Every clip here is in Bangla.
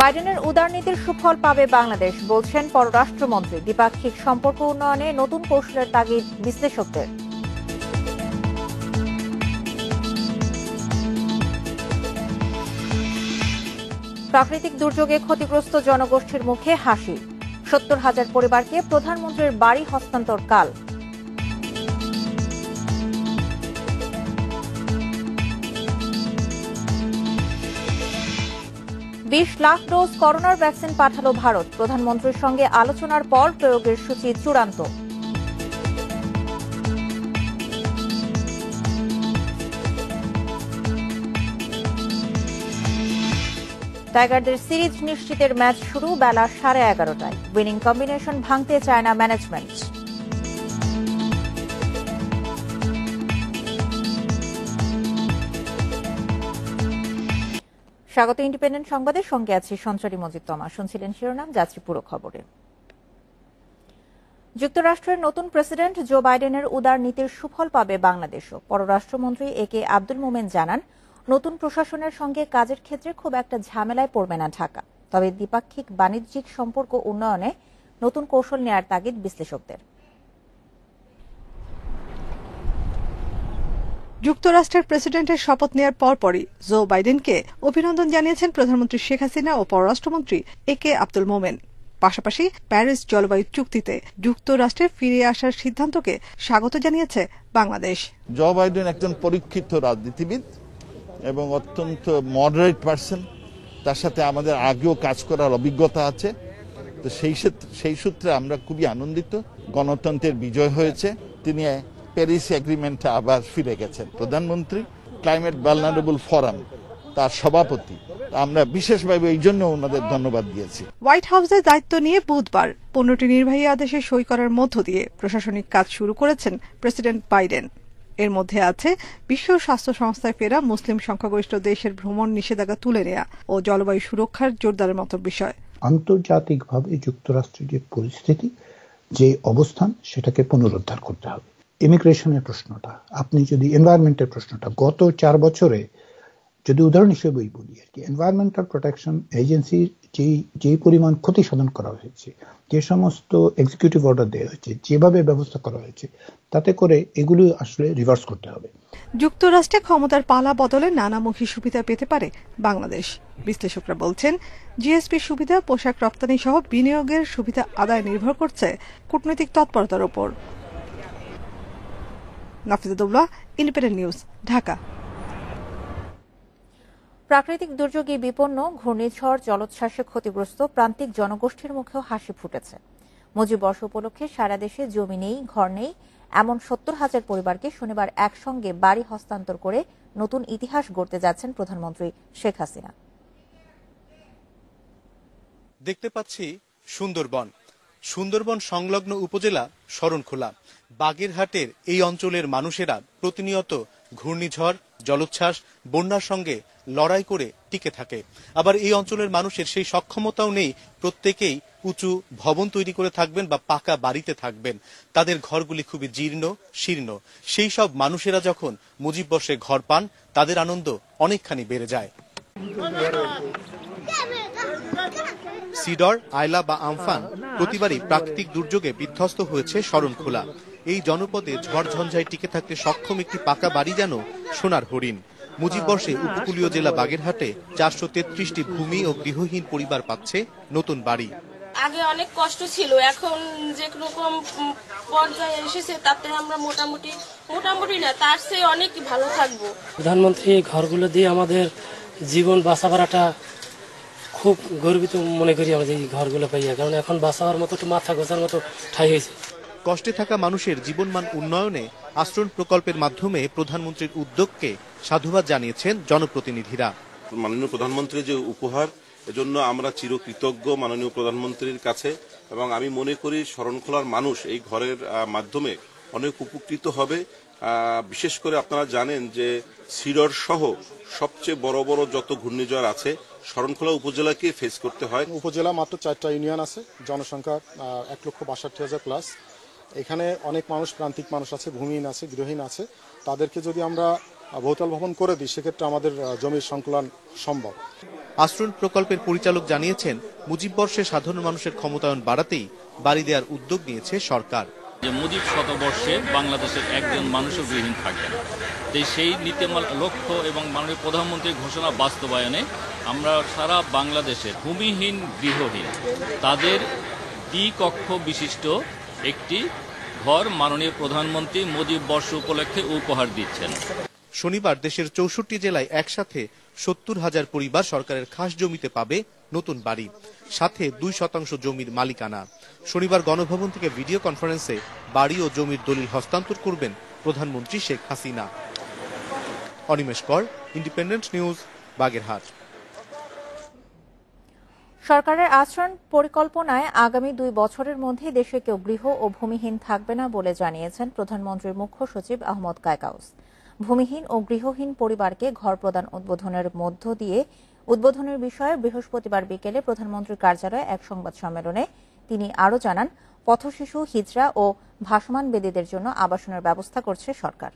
বাইডেনের উদারনীতির সুফল পাবে বাংলাদেশ, বলছেন পররাষ্ট্রমন্ত্রী। দ্বিপাক্ষিক সম্পর্ক উন্নয়নে নতুন কৌশলের তাগিদ বিশ্লেষকদের। প্রাকৃতিক দুর্যোগে ক্ষতিগ্রস্ত জনগোষ্ঠীর মুখে হাসি। ৭০,০০০ পরিবারকে প্রধানমন্ত্রীর বাড়ি হস্তান্তর কাল। ২০ লাখ ডোজ করোনার ভ্যাকসিন পাঠালো ভারত। প্রধানমন্ত্রীর সঙ্গে আলোচনার পর প্রয়োগের সূচি চূড়ান্ত। টাইগারদের সিরিজ নিশ্চিতের ম্যাচ শুরু বেলা 11:30টায়। উইনিং কম্বিনেশন ভাঙতে চায় না ম্যানেজমেন্ট। স্বাগত ইন্ডিপেন্ডেন্ট সংবাদের সঙ্গে আছি সঞ্চারী মজিদ তমা। শুনছিলেন শিরোনাম, যাত্রী পুরো খবরে। যুক্তরাষ্ট্রের নতুন প্রেসিডেন্ট জো বাইডেনের উদার নীতির সুফল পাবে বাংলাদেশও। পররাষ্ট্রমন্ত্রী একে আব্দুল মোমেন জানান, নতুন প্রশাসনের সঙ্গে কাজের ক্ষেত্রে খুব একটা ঝামেলায় পড়বে না ঢাকা। তবে দ্বিপাক্ষিক বাণিজ্যিক সম্পর্ক উন্নয়নে নতুন কৌশল নেয়ার তাগিদ বিশ্লেষকদের। যুক্তরাষ্ট্রের প্রেসিডেন্টের শপথ নেওয়ার পরপরই জো বাইডেনকে অভিনন্দন জানিয়েছেন প্রধানমন্ত্রী শেখ হাসিনা ও পররাষ্ট্রমন্ত্রী একে আব্দুল মোমেন। পাশাপাশি প্যারিস জলবায়ু চুক্তিতে যুক্তরাষ্ট্রে ফিরে আসার সিদ্ধান্তকে স্বাগত জানিয়েছে বাংলাদেশ। জো বাইডেন একজন পরীক্ষিত রাজনীতিবিদ এবং অত্যন্ত মডারেট পারসন। তার সাথে আমাদের আগেও কাজ করার অভিজ্ঞতা আছে। তো সেই সূত্রে আমরা খুবই আনন্দিত। গণতন্ত্রের বিজয় হয়েছে। তিনি প্যারিস এগ্রিমেন্টে আবার ফিরে গেছেন। প্রধানমন্ত্রী ক্লাইমেট ভালনারেবল ফোরাম তার সভাপতি। আমরা বিশেষভাবে এই জন্য ওনাদের ধন্যবাদ দিয়েছি। হোয়াইট হাউসের দায়িত্ব নিয়ে বুধবার 15টি নির্বাহী আদেশে সই করার মধ্য দিয়ে প্রশাসনিক কাজ শুরু করেছেন প্রেসিডেন্ট বাইডেন। এর মধ্যে আছে বিশ্ব স্বাস্থ্য সংস্থায় ফেরা মুসলিম সংখ্যাগরিষ্ঠ দেশের ভ্রমণ নিষেধাজ্ঞা তুলে নেওয়া ও জলবায়ু সুরক্ষার জোরদারের মতো বিষয়। আন্তর্জাতিকভাবে যুক্তরাষ্ট্রের যে পরিস্থিতি, যে অবস্থান, সেটাকে পুনরুদ্ধার করতে হবে। ইমিগ্রেশনের প্রশ্নটা, আপনি যদি এনভায়রনমেন্টের প্রশ্নটা, গত 4 বছরে যদি উদাহরণ হিসেবেই বলি আর কি, এনভায়রনমেন্টাল প্রোটেকশন এজেন্সির যেই পরিমাণ ক্ষতি সাধন করা হয়েছে, যে সমস্ত এক্সিকিউটিভ অর্ডার দেওয়া হয়েছে, যেভাবে ব্যবস্থা করা হয়েছে, তাতে করে এগুলো আসলে রিভার্স করতে হবে। যুক্তরাষ্ট্রে ক্ষমতার পালা বদলে নানামুখী সুবিধা পেতে পারে বাংলাদেশ। বিশ্লেষকরা বলছেন, জিএসপি সুবিধা, পোশাক রপ্তানি সহ বিনিয়োগের সুবিধা আদায় নির্ভর করছে কূটনৈতিক তৎপরতার উপর। নাফিজুদ্দৌলা, ইন্ডিপেন্ডেন্ট নিউজ, ঢাকা। প্রাকৃতিক দুর্যোগে বিপন্ন, ঘূর্ণিঝড় জলোচ্ছ্বাসে ক্ষতিগ্রস্ত প্রান্তিক জনগোষ্ঠীর মুখেও হাসি ফুটেছে। মুজিববর্ষ উপলক্ষে সারা দেশে জমি নেই, ঘর নেই এমন ৭০,০০০ পরিবারকে শনিবার একসঙ্গে বাড়ি হস্তান্তর করে নতুন ইতিহাস গড়তে যাচ্ছেন প্রধানমন্ত্রী শেখ হাসিনা। দেখতে পাচ্ছি সুন্দরবন সংলগ্ন উপজেলা শরণখোলা। বাগেরহাটের এই অঞ্চলের মানুষেরা প্রতিনিয়ত ঘূর্ণিঝড়, জলোচ্ছ্বাস, বন্যার সঙ্গে লড়াই করে টিকে থাকে। আবার এই অঞ্চলের মানুষের সেই সক্ষমতাও নেই প্রত্যেকেই উঁচু ভবন তৈরি করে থাকবেন বা পাকা বাড়িতে থাকবেন। তাদের ঘরগুলি খুবই জীর্ণ শীর্ণ। সেই সব মানুষেরা যখন মুজিববর্ষে ঘর পান, তাদের আনন্দ অনেকখানি বেড়ে যায়। সিডর, আয়লা বা আমফান প্রতিবারই প্রাকৃতিক দুর্যোগে বিধ্বস্ত হয়েছে শরণখোলা। এই জনপদে ঝড় ঝঞ্ঝায় টিকে থাকতে সক্ষম একটি পাকা বাড়ি যেন সোনার হরিণ। মুজিববর্ষে উপকূলীয় জেলা বাগেরহাটে 433টি ভূমি ও গৃহহীন পরিবার পাচ্ছে নতুন বাড়ি। আগে অনেক কষ্ট ছিল, এখন যে রকম পর্যায়ে এসেছে তাতে আমরা মোটামুটি না, তার চেয়ে অনেক ভালো থাকবো। প্রধানমন্ত্রী এই ঘরগুলো দিয়ে আমাদের জীবন বাঁচাবার খুব গর্বিত মনে করি আমরা এই ঘরগুলো পাইয়া, কারণ এখন বাঁচাবার মতো মাথা গোছার মতো ঠাই হয়েছে। কষ্টে থাকা মানুষের জীবনমান উন্নয়নে আশ্রয় প্রকল্পের মাধ্যমে প্রধানমন্ত্রীর উদ্যোগকে সাধুবাদ জানিয়েছেন জনপ্রতিনিধিরা। মাননীয় প্রধানমন্ত্রীর যে উপহার, এজন্য আমরা চিরকৃতজ্ঞ মাননীয় প্রধানমন্ত্রীর কাছে। এবং আমি মনে করি শরণখোলার মানুষ এই ঘরের মাধ্যমে অনেক উপকৃত হবে। বিশেষ করে আপনারা জানেন যে সিডর সহ সবচেয়ে বড় বড় যত ঘূর্ণিঝড় আছে শরণখোলা উপজেলাকে ফেস করতে হয়। উপজেলা মাত্র 4টা ইউনিয়ন আছে, জনসংখ্যা 1,62,000 প্লাস। এখানে অনেক মানুষ, প্রান্তিক মানুষ আছে, ভূমিহীন আছে, গৃহহীন আছে। তাদেরকে যদি আমরা বহুতল ভবন করে দিই, সেক্ষেত্রে আমাদের জমির সংকুলন সম্ভব। আশ্রয় প্রকল্পের পরিচালক জানিয়েছেন, মুজিব বর্ষে সাধারণ মানুষের ক্ষমতায়ন বাড়াতেই বাড়ি দেওয়ার উদ্যোগ নিয়েছে সরকার। যে মুজিব শতবর্ষে বাংলাদেশের একজন মানুষও গৃহহীন থাকবে না, সেই নীতিমালা লক্ষ্য এবং মাননীয় প্রধানমন্ত্রীর ঘোষণা বাস্তবায়নে আমরা সারা বাংলাদেশের ভূমিহীন গৃহহীন তাদের দ্বিকক্ষ বিশিষ্ট একটি ঘর মাননীয় প্রধানমন্ত্রী মুজিব বর্ষ উপলক্ষে উপহার দিচ্ছেন। শনিবার দেশের 64 জেলায় একসাথে 70,000 পরিবার সরকারের খাস জমিতে পাবে নতুন বাড়ি, সাথে 2% জমির মালিকানা। শনিবার গণভবন থেকে ভিডিও কনফারেন্সে বাড়ি ও জমির দলিল হস্তান্তর করবেন প্রধানমন্ত্রী শেখ হাসিনা। অনিমেষ কর, ইন্ডিপেন্ডেন্ট নিউজ, বাগেরহাট। সরকারের আশ্রয় পরিকল্পনায় আগামী 2 বছরের মধ্যে দেশে কেউ গৃহ ও ভূমিহীন থাকবে না বলে জানিয়েছেন প্রধানমন্ত্রীর মুখ্য সচিব আহমদ কায়কাউস। ভূমিহীন ও গৃহহীন পরিবারকে ঘর প্রদান উদ্বোধনের বিষয়ে বৃহস্পতিবার বিকেলে প্রধানমন্ত্রীর কার্যালয়ে এক সংবাদ সম্মেলনে তিনি আরও জানান, পথশিশু, হিজড়া ও ভাসমান বেদিদের জন্য আবাসনের ব্যবস্থা করছে সরকার।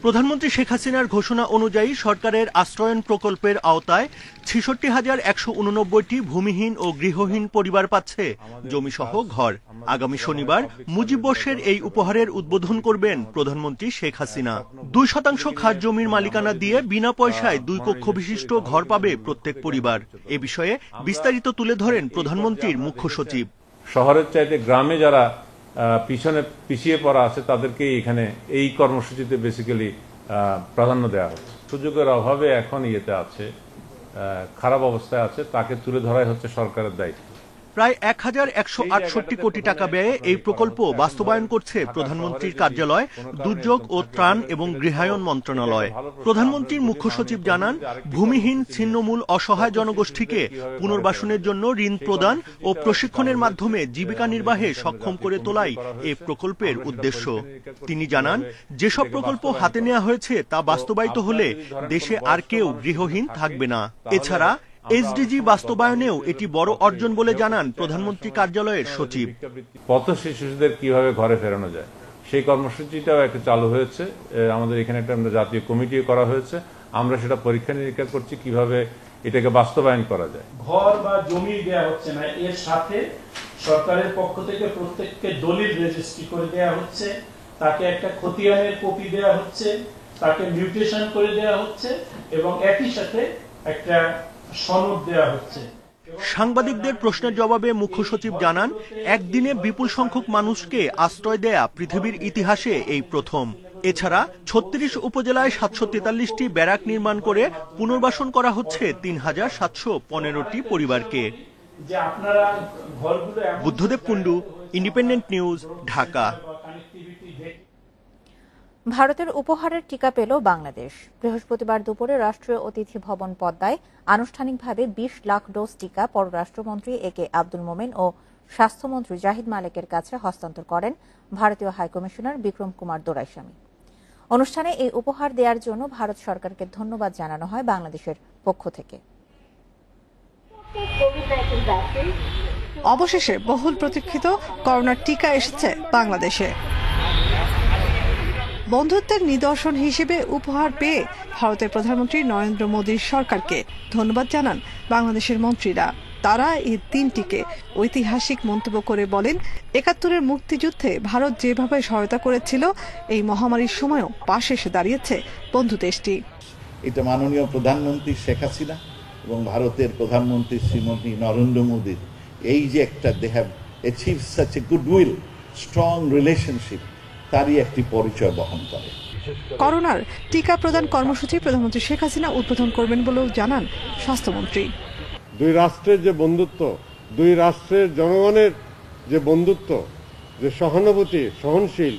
প্রধানমন্ত্রী শেখ হাসিনার ঘোষণা অনুযায়ী সরকারের আশ্রয়ন প্রকল্পের আওতায় 66,189টি ভূমিহীন ও গৃহহীন পরিবার পাচ্ছে জমিসহ ঘর। আগামী শনিবার মুজিব বর্ষের এই উপহারের উদ্বোধন করবেন প্রধানমন্ত্রী শেখ হাসিনা। 2% খাস জমির মালিকানা দিয়ে বিনা পয়সায় 2 কক্ষ বিশিষ্ট ঘর পাবে প্রত্যেক পরিবার। এ বিষয়ে বিস্তারিত তুলে ধরেন প্রধানমন্ত্রীর মুখ্য সচিব। শহরের চাইতে গ্রামে যারা পিছিয়ে পড়া আছে তাদেরকে এখানে এই কর্মসূচিতে বেসিক্যালি প্রাধান্য দেওয়া হচ্ছে। সুযোগের অভাবে এখন আছে, খারাপ অবস্থায় আছে, তাকে তুলে ধরাই হচ্ছে সরকারের দায়িত্ব। প্রায় 1,168 কোটি টাকা ব্যয়ে এই প্রকল্প বাস্তবায়ন করছে প্রধানমন্ত্রীর কার্যালয়, দুর্যোগ ও ত্রাণ এবং গৃহায়ন মন্ত্রণালয়। প্রধানমন্ত্রীর মুখ্য সচিব জানান, ভূমিহীন ছিন্নমূল অসহায় জনগোষ্ঠীকে পুনর্বাসনের জন্য ঋণ প্রদান ও প্রশিক্ষণের মাধ্যমে জীবিকা নির্বাহে সক্ষম করে তোলাই এই প্রকল্পের উদ্দেশ্য। তিনি জানান, যেসব প্রকল্প হাতে নেওয়া হয়েছে তা বাস্তবায়িত হলে দেশে আর কেউ গৃহহীন থাকবে না। এছাড়া এসডিজি বাস্তবায়নেও এটি বড় অর্জন বলে জানান প্রধানমন্ত্রী কার্যালয়ের সচিব। পথ শিশুদের কিভাবে ঘরে ফেরানো যায় সেই কর্মসূচিটাও একটা চালু হয়েছে। আমাদের এখানে একটা জাতীয় কমিটিও করা হয়েছে। আমরা সেটা পরীক্ষা নিরীক্ষা করছি কিভাবে এটাকে বাস্তবায়ন করা যায়। ঘর বা জমি দেওয়া হচ্ছে না, এর সাথে সরকারের পক্ষ থেকে প্রত্যেককে দলিল রেজিস্ট্রি করে দেওয়া হচ্ছে, তাকে একটা খতিয়ানের কপি দেওয়া হচ্ছে, তাকে মিউটেশন করে দেওয়া হচ্ছে এবং একই সাথে একটা সনদ দেওয়া হচ্ছে। সাংবাদিকদের প্রশ্নের জবাবে মুখ্য সচিব জানান, একদিনে বিপুল সংখ্যক মানুষকে আশ্রয় দেয়া পৃথিবীর ইতিহাসে এই প্রথম। এছাড়া 36 উপজেলায় 743টি ব্যারাক নির্মাণ করে পুনর্বাসন করা হচ্ছে 3,715টি পরিবারকে। Buddhadeb Kundu, independent News, Dhaka. ভারতের উপহারের টিকা পেল বাংলাদেশ। বৃহস্পতিবার দুপুরে রাষ্ট্রীয় অতিথি ভবন পদ্মায় আনুষ্ঠানিকভাবে 20 লাখ ডোজ টিকা পররাষ্ট্রমন্ত্রী একে আব্দুল মোমেন ও স্বাস্থ্যমন্ত্রী জাহিদ মালেকের কাছে হস্তান্তর করেন ভারতীয় হাইকমিশনার বিক্রম কুমার দোরাইস্বামী। অনুষ্ঠানে এই উপহার দেওয়ার জন্য ভারত সরকারকে ধন্যবাদ জানানো হয় বাংলাদেশের পক্ষ থেকে। অবশেষে বহুল প্রতীক্ষিত করোনার টিকা এসেছে বাংলাদেশে। বন্ধুত্বের নিদর্শন হিসেবে উপহার পেয়ে ভারতের প্রধানমন্ত্রী নরেন্দ্র মোদীর সরকারকে ধন্যবাদ জানান বাংলাদেশের মন্ত্রীরা। তারা এই দিনটিকে ঐতিহাসিক মন্তব্য করে বলেন, ৭১-এর মুক্তিযুদ্ধে ভারত যেভাবে সহায়তা করেছিল, এই মহামারীর সময়ও পাশে এসে দাঁড়িয়েছে বন্ধু দেশটি। এটা মাননীয় প্রধানমন্ত্রী শেখ হাসিনা এবং ভারতের প্রধানমন্ত্রী শ্রীমতী নরেন্দ্র মোদীর এই যে একটা they have achieve such a goodwill, strong relationship, তারই একটি পরিচয় বহন করে। করোনার টিকা প্রদান কর্মসূচি প্রধানমন্ত্রী শেখ হাসিনা উদ্বোধন করবেন বলেও জানান স্বাস্থ্যমন্ত্রী। দুই রাষ্ট্রের যে বন্ধুত্ব, দুই রাষ্ট্রের জনগণের যে বন্ধুত্ব, যে সহানুভূতি, সহনশীল,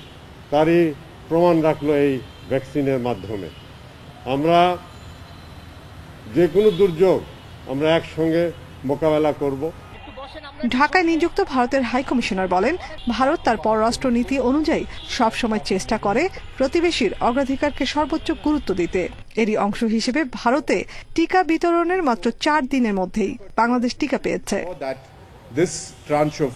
তারই প্রমাণ রাখলো এই ভ্যাকসিনের মাধ্যমে। আমরা যে কোনো দুর্যোগ আমরা একসঙ্গে মোকাবেলা করব। ঢাকায় নিযুক্ত ভারতের হাইকমিশনার বলেন, ভারত তার পররাষ্ট্র নীতি অনুযায়ী সবসময় চেষ্টা করে প্রতিবেশীর অগ্রাধিকারকে সর্বোচ্চ গুরুত্ব দিতে। এরই অংশ হিসেবে ভারতে টিকা বিতরণের মাত্র 4 দিনের মধ্যেই বাংলাদেশ টিকা পেয়েছে। This tranche of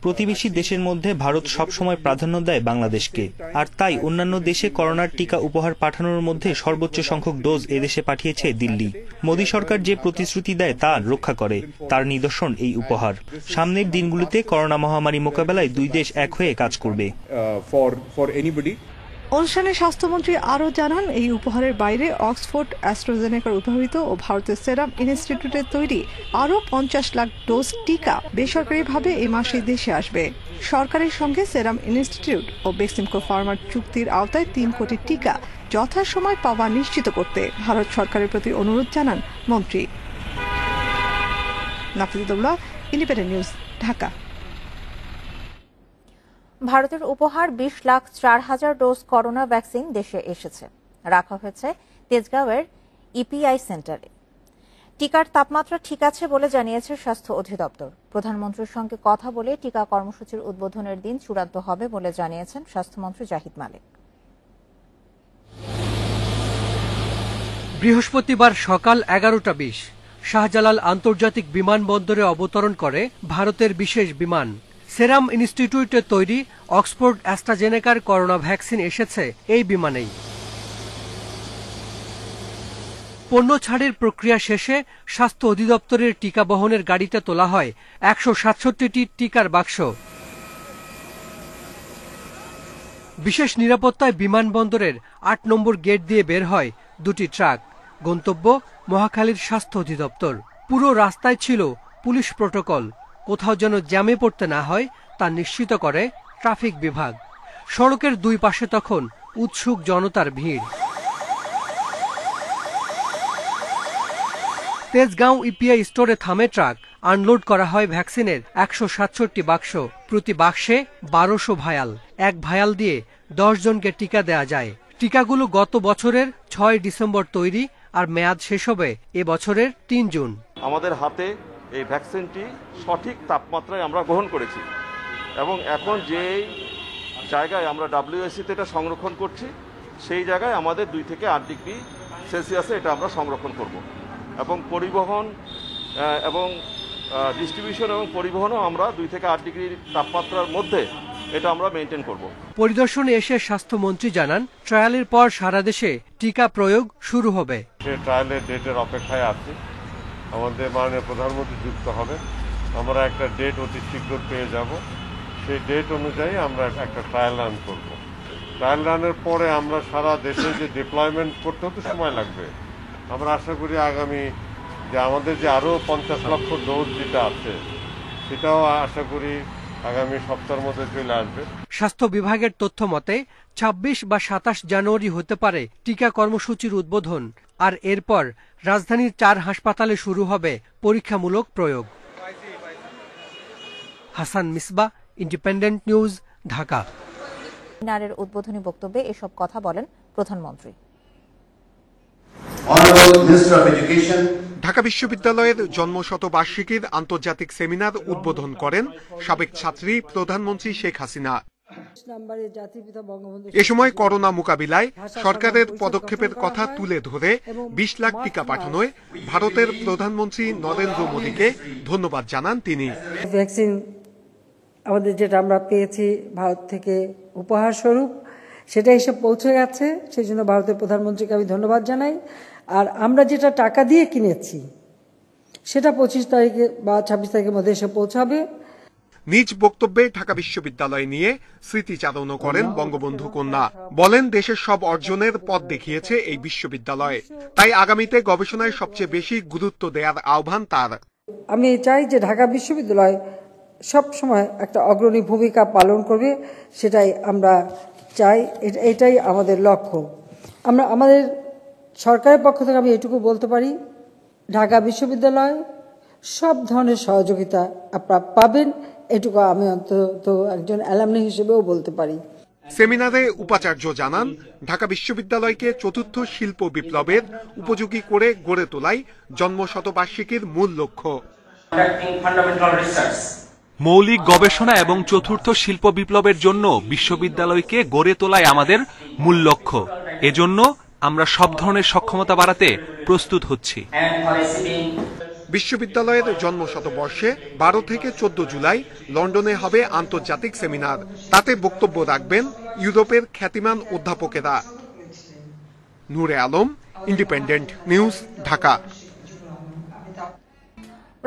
প্রতিবেশী দেশের মধ্যে ভারত সবসময় প্রাধান্য দেয় বাংলাদেশকে, আর তাই অন্যান্য দেশে করোনার টিকা উপহার পাঠানোর মধ্যে সর্বোচ্চ সংখ্যক ডোজ এদেশে পাঠিয়েছে দিল্লি। মোদী সরকার যে প্রতিশ্রুতি দেয় তা রক্ষা করে, তার নিদর্শন এই উপহার। সামনের দিনগুলিতে করোনা মহামারী মোকাবেলায় দুই দেশ এক হয়ে কাজ করবে। অনুষ্ঠানে স্বাস্থ্যমন্ত্রী আরও জানান, এই উপহারের বাইরে অক্সফোর্ড অ্যাস্ট্রাজেনেকার উদ্ভাবিত ও ভারতের সেরাম ইনস্টিটিউটের তৈরি আরও 50 লাখ ডোজ টিকা বেসরকারিভাবে এই মাসে দেশে আসবে। সরকারের সঙ্গে সেরাম ইনস্টিটিউট ও বেক্সিমকো ফার্মার চুক্তির আওতায় 3 কোটি টিকা যথাসময় পাওয়া নিশ্চিত করতে ভারত সরকারের প্রতি অনুরোধ জানান মন্ত্রী। নাফিজুদ্দৌলা, ইন্ডিপেন্ডেন্ট নিউজ, ঢাকা। ভারতের উপহার 20,04,000 ডোজ করোনা ভ্যাকসিন দেশে এসেছে, রাখা হয়েছে তেজগাঁওয়ের ইপিআই সেন্টারে। টিকার তাপমাত্রা ঠিক আছে বলে জানিয়েছে স্বাস্থ্য অধিদপ্তর। প্রধানমন্ত্রীর সঙ্গে কথা বলে টিকা কর্মসূচির উদ্বোধনের দিন চূড়ান্ত হবে বলে জানিয়েছেন স্বাস্থ্যমন্ত্রী জাহিদ মালিক। বৃহস্পতিবার সকাল 11:20 শাহজালাল আন্তর্জাতিক বিমানবন্দরে অবতরণ করে ভারতের বিশেষ বিমান। সেরাম ইনস্টিটিউটের তৈরি অক্সফোর্ড অ্যাস্ট্রাজেনেকার করোনা ভ্যাকসিন এসেছে এই বিমানেই। পণ্য ছাড়ের প্রক্রিয়া শেষে স্বাস্থ্য অধিদপ্তরের টিকা বহনের গাড়িতে তোলা হয় 167টি টিকার বাক্স। বিশেষ নিরাপত্তায় বিমানবন্দরের 8 নম্বর গেট দিয়ে বের হয় 2টি ট্রাক। গন্তব্য মহাখালীর স্বাস্থ্য অধিদপ্তর। পুরো রাস্তায় ছিল পুলিশ প্রটোকল, কোথাও যেন জ্যামে পড়তে না হয় তা নিশ্চিত করে ট্রাফিক বিভাগ। সড়কের দুই পাশে তখন উৎসুক জনতার ভিড়। তেজগাঁও ইপিআই স্টোরে থামে ট্রাক, আনলোড করা হয় ভ্যাকসিনের 167টি বাক্স। প্রতি বাক্সে 1200 ভায়াল। এক ভায়াল দিয়ে 10 জনকে টিকা দেয়া যায়। টিকাগুলো গত বছরের 6 ডিসেম্বর তৈরি, আর মেয়াদ শেষ হবে এ বছরের 3 জুন। আমাদের হাতে এই ভ্যাকসিনটি সঠিক তাপমাত্রায় আমরা গ্রহণ করেছি এবং এখন যেই জায়গায় আমরা WSC-তে এটা সংরক্ষণ করছি সেই জায়গায় আমাদের 2 থেকে 8 ডিগ্রি সেলসিয়াসে এটা আমরা সংরক্ষণ করব এবং পরিবহন এবং ডিস্ট্রিবিউশন এবং পরিবহনও আমরা 2 থেকে 8 ডিগ্রি তাপমাত্রার মধ্যে এটা আমরা মেনটেন করব। পরিদর্শনে এসে স্বাস্থ্যমন্ত্রী জানান, ট্রায়ালের পর সারা দেশে টিকা প্রয়োগ শুরু হবে। ট্রায়ালের ডেটের অপেক্ষায় আছি, আমাদের মাননীয় প্রধানমন্ত্রী যুক্ত হবে, আমরা একটা ডেট অতি শীঘ্র পেয়ে যাব। সেই ডেট অনুযায়ী আমরা একটা ট্রায়াল রান করব। ট্রায়াল রানের পরে আমরা সারা দেশে যে ডিপ্লয়মেন্ট করতে তো সময় লাগবে। আমরা আশা করি আগামী যে আমাদের যে আরও 50 লক্ষ ডোজ যেটা আছে সেটাও আশা করি আগামী সপ্তাহের মধ্যে চলে আসবে। স্বাস্থ্য বিভাগের তথ্য মতে 26 বা 27 জানুয়ারি হতে পারে টিকা কর্মসূচির উদ্বোধন, আর এরপর রাজধানীর 4 হাসপাতালে শুরু হবে পরীক্ষামূলক প্রয়োগ। Hasan Misba, independent News, Dhaka. সেমিনারের উদ্বোধনী বক্তব্যে এসব কথা বলেন প্রধানমন্ত্রী। ঢাকা বিশ্ববিদ্যালয়ের জন্মশতবার্ষিকীর আন্তর্জাতিক সেমিনার উদ্বোধন করেন সাবেক ছাত্রী প্রধানমন্ত্রী শেখ হাসিনা। এ সময় করোনা মোকাবিলায় সরকারের পদক্ষেপের কথা তুলে ধরে 20 লাখ টিকা পাঠানোয় ভারতের প্রধানমন্ত্রী নরেন্দ্র মোদীকে ধন্যবাদ জানান তিনি। ভ্যাকসিন আমাদের যেটা আমরা পেয়েছি ভারত থেকে উপহার স্বরূপ, সেটা এসে পৌঁছে গেছে, সেই জন্য ভারতের প্রধানমন্ত্রীকে আমি ধন্যবাদ জানাই। আর আমরা যেটা টাকা দিয়ে কিনেছি সেটা 25 তারিখে বা 26 তারিখের মধ্যে এসে পৌঁছাবে। নিজ বক্তব্যে ঢাকা বিশ্ববিদ্যালয় নিয়ে স্মৃতিচারণও করেন বঙ্গবন্ধু কন্যা। বলেন, দেশের সব অর্জনের পথ দেখিয়েছে এই বিশ্ববিদ্যালয়, তাই আগামীতে গবেষণায় সবচেয়ে বেশি গুরুত্ব দেওয়ার আহ্বান তার। আমি চাই যে ঢাকা বিশ্ববিদ্যালয় সব সময় একটা অগ্রণী ভূমিকা পালন করবে, সেটাই আমরা চাই, এটাই আমাদের লক্ষ্য। আমরা আমাদের সরকারের পক্ষ থেকে আমি এটুকু বলতে পারি, ঢাকা বিশ্ববিদ্যালয় সব ধরনের সহযোগিতা আপনারা পাবেন, এটুকু আমি অন্তত একজন অ্যালামনি হিসেবেও বলতে পারি। সেমিনারে উপাচার্য জানান, ঢাকা বিশ্ববিদ্যালয়কে চতুর্থ শিল্প বিপ্লবের উপযোগী করে গড়ে তোলাই জন্মশতবার্ষিকীর মূল লক্ষ্য। মৌলিক গবেষণা এবং চতুর্থ শিল্প বিপ্লবের জন্য বিশ্ববিদ্যালয়কে গড়ে তোলাই আমাদের মূল লক্ষ্য। এজন্য আমরা সব ধরনের সক্ষমতা বাড়াতে প্রস্তুত হচ্ছি। বিশ্ববিদ্যালয়ের জন্ম শতবর্ষে 12 থেকে 14 জুলাই লন্ডনে হবে আন্তর্জাতিক সেমিনার। তাতে বক্তব্য রাখবেন ইউরোপের খ্যাতিমান অধ্যাপকেরা। নূরে আলম, ইন্ডিপেন্ডেন্ট নিউজ, ঢাকা।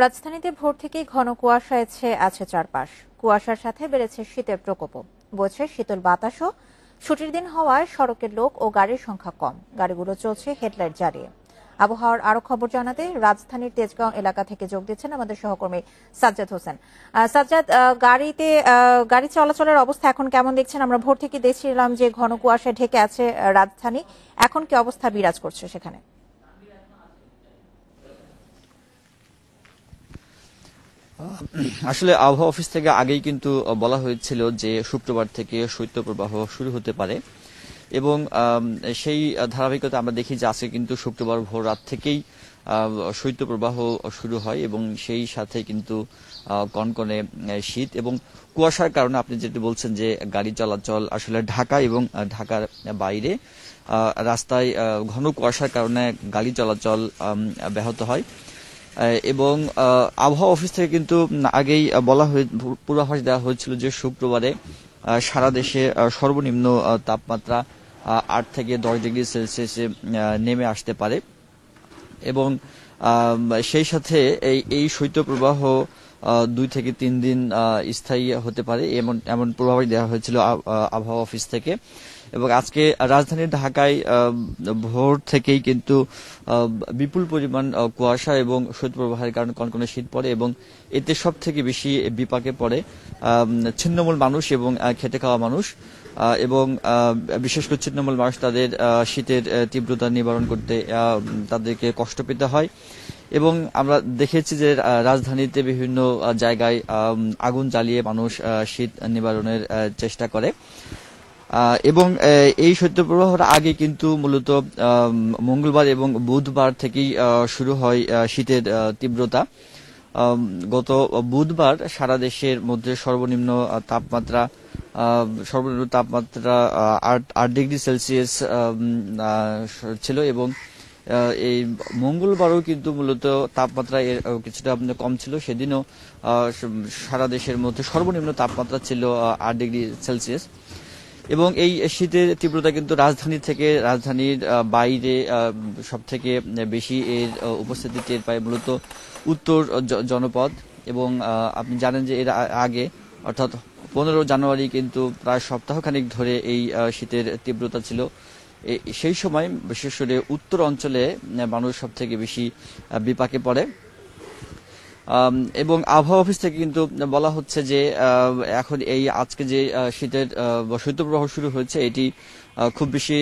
রাজধানীতে ভোর থেকেই ঘন কুয়াশায় আছে চারপাশ। কুয়াশার সাথে বেড়েছে শীতের প্রকোপও, বইছে শীতল বাতাসও। ছুটির দিন হওয়ায় সড়কের লোক ও গাড়ির সংখ্যা কম, গাড়িগুলো চলছে হেডলাইট জ্বালিয়ে। আবহাওয়ার আরো খবর জানাতে রাজধানীর তেজগাঁও এলাকা থেকে যোগ দিচ্ছেন আমাদের সহকর্মী সাজ্জাদ হোসেন। সাজ্জাদ, গাড়ি চলাচলের অবস্থা এখন কেমন দেখছেন? আমরা ভোর থেকে দেখছিলাম যে ঘন কুয়াশায় ঢেকে আছে রাজধানী, এখন কি অবস্থা বিরাজ করছে সেখানে? আসলে আবহাওয়া অফিস থেকে আগেই কিন্তু বলা হয়েছিল যে শুক্রবার থেকে শৈত্যপ্রবাহ শুরু হতে পারে, এবং সেই ধারাবাহিকতা আমরা দেখি যে আজকে কিন্তু শুক্রবার ভোর রাত থেকেই শৈত্যপ্রবাহ শুরু হয়, এবং সেই সাথে কিন্তু কনকনে শীত এবং কুয়াশার কারণে আপনি যেটা বলছেন যে গাড়ি চলাচল আসলে ঢাকা এবং ঢাকার বাইরে রাস্তায় ঘন কুয়াশার কারণে গাড়ি চলাচল ব্যাহত হয়। এবং আবহাওয়া অফিস থেকে কিন্তু আগেই পূর্বাভাস দেওয়া হয়েছিল যে শুক্রবারে সারা দেশে সর্বনিম্ন তাপমাত্রা 8 থেকে 10 ডিগ্রি সেলসিয়াসে নেমে আসতে পারে, এবং সেই সাথে এই শৈত্যপ্রবাহ 2 থেকে 3 দিন স্থায়ী হতে পারে এমন পূর্বাভাস দেওয়া হয়েছিল আবহাওয়া অফিস থেকে। এবং আজকে রাজধানী ঢাকায় ভোর থেকেই কিন্তু বিপুল পরিমাণ কুয়াশা এবং শৈত্যপ্রবাহের কারণে কনকনে শীত পড়ে, এবং এতে সব থেকে বেশি বিপাকে পড়ে ছিন্নমূল মানুষ এবং খেটে খাওয়া মানুষ, এবং বিশেষ করে ছিন্নমূল মানুষ তাদের শীতের তীব্রতা নিবারণ করতে তাদেরকে কষ্ট পেতে হয়। এবং আমরা দেখেছি যে রাজধানীতে বিভিন্ন জায়গায় আগুন জ্বালিয়ে মানুষ শীত নিবারণের চেষ্টা করে। এবং এই শৈত্যপ্রবাহের আগে কিন্তু মূলত মঙ্গলবার এবং বুধবার থেকেই শুরু হয় শীতের তীব্রতা। গত বুধবার সারা দেশের মধ্যে সর্বনিম্ন তাপমাত্রা 8 ডিগ্রি সেলসিয়াস ছিল, এবং এই মঙ্গলবারও কিন্তু মূলত তাপমাত্রা কিছুটা কম ছিল। সেদিনও সারা দেশের মধ্যে সর্বনিম্ন তাপমাত্রা ছিল 8 ডিগ্রি সেলসিয়াস। এবং এই শীতের তীব্রতা কিন্তু রাজধানীর বাইরে সব থেকে বেশি এর উপস্থিতি টের পায় মূলত উত্তর জনপদ। এবং আপনি জানেন যে এর আগে অর্থাৎ 15 জানুয়ারি কিন্তু প্রায় সপ্তাহখানেক ধরে এই শীতের তীব্রতা ছিল। সেই সময় বিশেষ করে উত্তর অঞ্চলে মানুষ সব থেকে বেশি বিপাকে পড়ে। এবং আবহাওয়া অফিস থেকে কিন্তু বলা হচ্ছে যে এখন আজকে যে শীতের শৈত্যপ্রবাহ শুরু হয়েছে এটি খুব বেশি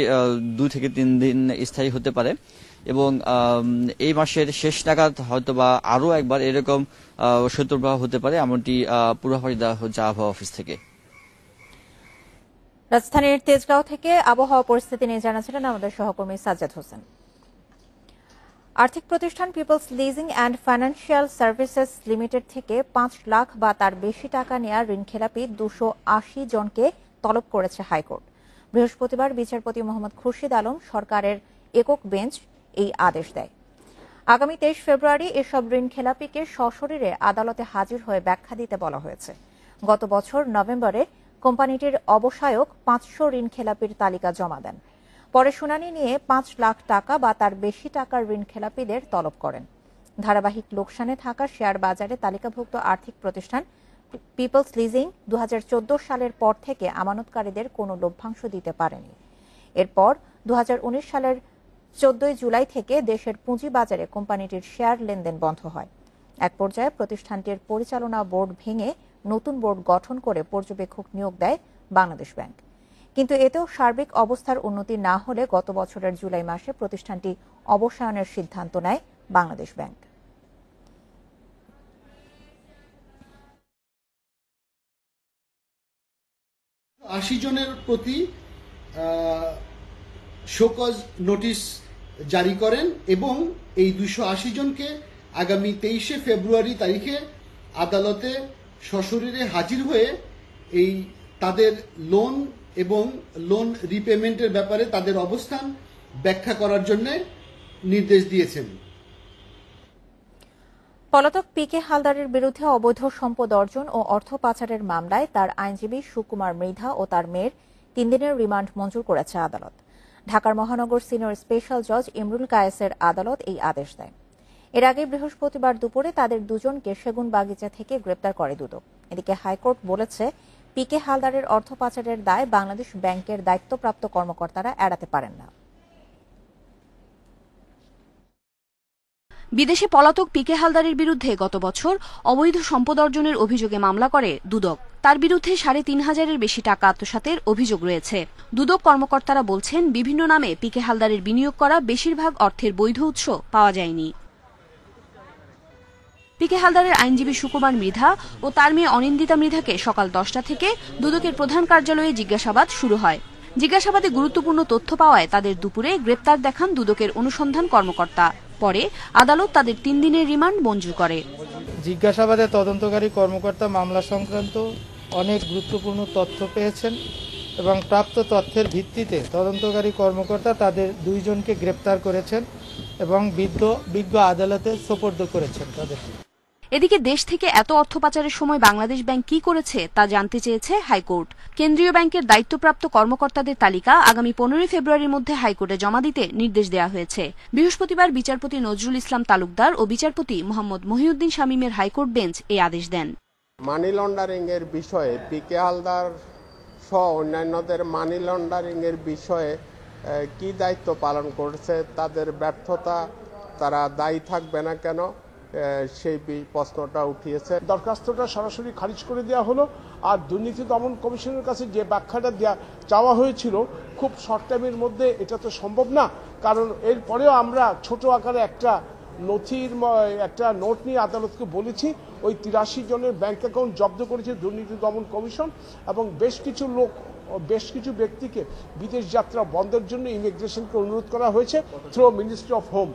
2 থেকে 3 দিন স্থায়ী হতে পারে, এবং এই মাসের শেষ নাগাদ হয়তোবা আরো একবার এরকম শৈত্যপ্রবাহ হতে পারে, এমনটি পূর্বাভাস দেওয়া হচ্ছে আবহাওয়া অফিস থেকে। রাজধানীর তেজগাঁও থেকে আবহাওয়া পরিস্থিতি নিয়ে জানাচ্ছিলেন আমাদের সহকর্মী সাজ্জাদ হোসেন। আর্থিক প্রতিষ্ঠান peoples leasing and financial services limited থেকে 5 লাখ বা তার বেশি টাকা নেওয়া ঋণখেলাপি 280 জনকে তলব করেছে হাইকোর্ট। বৃহস্পতিবার বিচারপতি মোহাম্মদ খুরশিদ আলম সরকারের একক বেঞ্চ এই আদেশ দেয়। আগামী 23 ফেব্রুয়ারি এসব ঋণখেলাপিকে সশরীরে আদালতে হাজির হয়ে ব্যাখ্যা দিতে বলা হয়েছে। গত বছর নভেম্বরে কোম্পানিটির অবসায়ক 500 ঋণখেলাপির তালিকা জমা দেন। পরে শুনানি নিয়ে 5 লাখ টাকা বা তার বেশি টাকার ঋণখেলাপিদের তলব করেন। ধারাবাহিক লোকসানে থাকা শেয়ার বাজারে তালিকাভুক্ত আর্থিক প্রতিষ্ঠান পিপলস লিজিং 2014 সালের পর থেকে আমানতকারীদের কোনো লভ্যাংশ দিতে পারেনি। এরপর 2019 সালের 14 জুলাই থেকে দেশের পুঁজিবাজারে কোম্পানিটির শেয়ার লেনদেন বন্ধ হয়। এক পর্যায়ে প্রতিষ্ঠানটির পরিচালনা বোর্ড ভেঙে নতুন বোর্ড গঠন করে পর্যবেক্ষক নিয়োগ দেয় বাংলাদেশ ব্যাংক। কিন্তু এতেও সার্বিক অবস্থার উন্নতি না হলে গত বছরের জুলাই মাসে প্রতিষ্ঠানটি অবসায়নের সিদ্ধান্ত নেয় বাংলাদেশ ব্যাংক। আশি জনের প্রতি শোকজ নোটিশ জারি করেন এবং এই 280 জনকে আগামী 23 ফেব্রুয়ারি তারিখে আদালতে সশরীরে হাজির হয়ে তাদের লোন এবং লোন রিপেমেন্টের ব্যাপারে তাদের অবস্থান ব্যাখ্যা করার জন্য নির্দেশ দিয়েছেন। পলাতক পিকে হালদারের বিরুদ্ধে অবৈধ সম্পদ অর্জন ও অর্থ পাচারের মামলায় তার আইনজীবী সুকুমার মৃধা ও তার মেয়ের 3 দিনের রিমান্ড মঞ্জুর করেছে আদালত। ঢাকার মহানগর সিনিয়র স্পেশাল জজ ইমরুল কায়েসের আদালত এই আদেশ দেয়। এর আগে বৃহস্পতিবার দুপুরে তাদের দুজনকে সেগুনবাগিচা থেকে গ্রেপ্তার করে দুদক। এদিকে হাইকোর্ট বলেছে, পিকে হালদারের অর্থ পাচারের দায় বাংলাদেশ ব্যাংকের দায়িত্বপ্রাপ্ত কর্মকর্তারা এড়াতে পারেন না। বিদেশে পলাতক পিকে হালদারের বিরুদ্ধে গত বছর অবৈধ সম্পদ অর্জনের অভিযোগে মামলা করে দুদক। তার বিরুদ্ধে 3,500-এর বেশি টাকা আত্মসাতের অভিযোগ রয়েছে। দুদক কর্মকর্তারা বলছেন, বিভিন্ন নামে পিকে হালদারের বিনিয়োগ করা বেশিরভাগ অর্থের বৈধ উৎস পাওয়া যায়নি। পিকে হালদারের আইনজীবী সুকুমার মৃধা ও তার মেয়ে অনিন্দিতা মৃধাকে সকাল 10টা থেকে দুদকের প্রধান কার্যালয়ে জিজ্ঞাসাবাদ শুরু হয়। জিজ্ঞাসাবাদে গুরুত্বপূর্ণ তথ্য পাওয়ায় তাদের দুপুরে গ্রেপ্তার দেখান দুদকের অনুসন্ধান কর্মকর্তা। পরে আদালত তাদের 3 দিনের রিমান্ড মঞ্জুর করে। জিজ্ঞাসাবাদে তদন্তকারী কর্মকর্তা মামলা সংক্রান্ত অনেক গুরুত্বপূর্ণ তথ্য পেয়েছেন এবং প্রাপ্ত তথ্যের ভিত্তিতে তদন্তকারী কর্মকর্তা তাদের 2 জনকে গ্রেপ্তার করেছেন এবং বিজ্ঞ আদালতে সোপর্দ করেছেন তাদের। এদিকে দেশ থেকে এত অর্থ পাচারের সময় বাংলাদেশ ব্যাংক কি করেছে তা জানতে চেয়েছে হাইকোর্ট। কেন্দ্রীয় ব্যাংকের দায়িত্বপ্রাপ্ত কর্মকর্তাদের তালিকা আগামী 15 ফেব্রুয়ারির মধ্যে হাইকোর্টে জমা দিতে নির্দেশ দেওয়া হয়েছে। বৃহস্পতিবার বিচারপতি নজরুল ইসলাম তালুকদার ও বিচারপতি মোহাম্মদ মহিউদ্দিন শামীমের হাইকোর্ট বেঞ্চ এই আদেশ দেন। মানি লন্ডারিং এর বিষয়ে পিকে হালদার সহ অন্যান্যদের মানি লন্ডারিং এর বিষয়ে কি দায়িত্ব পালন করেছে, তাদের ব্যর্থতা তারা দায়ী থাকবে না কেন, সেই প্রশ্নটা উঠিয়েছে। দরখাস্তটা সরাসরি খারিজ করে দেওয়া হলো। আর দুর্নীতি দমন কমিশনের কাছে যে ব্যাখ্যাটা চাওয়া হয়েছিল, খুব শর্ট টাইমের মধ্যে এটা তো সম্ভব না, কারণ এরপরেও আমরা ছোট আকারে একটা নোট নিয়ে আদালতকে বলেছি। ওই 83 জনের ব্যাংক অ্যাকাউন্ট জব্দ করেছে দুর্নীতি দমন কমিশন এবং বেশ কিছু ব্যক্তিকে বিদেশ যাত্রা বন্ধের জন্য ইমিগ্রেশনকে অনুরোধ করা হয়েছে থ্রু মিনিস্ট্রি অফ হোম।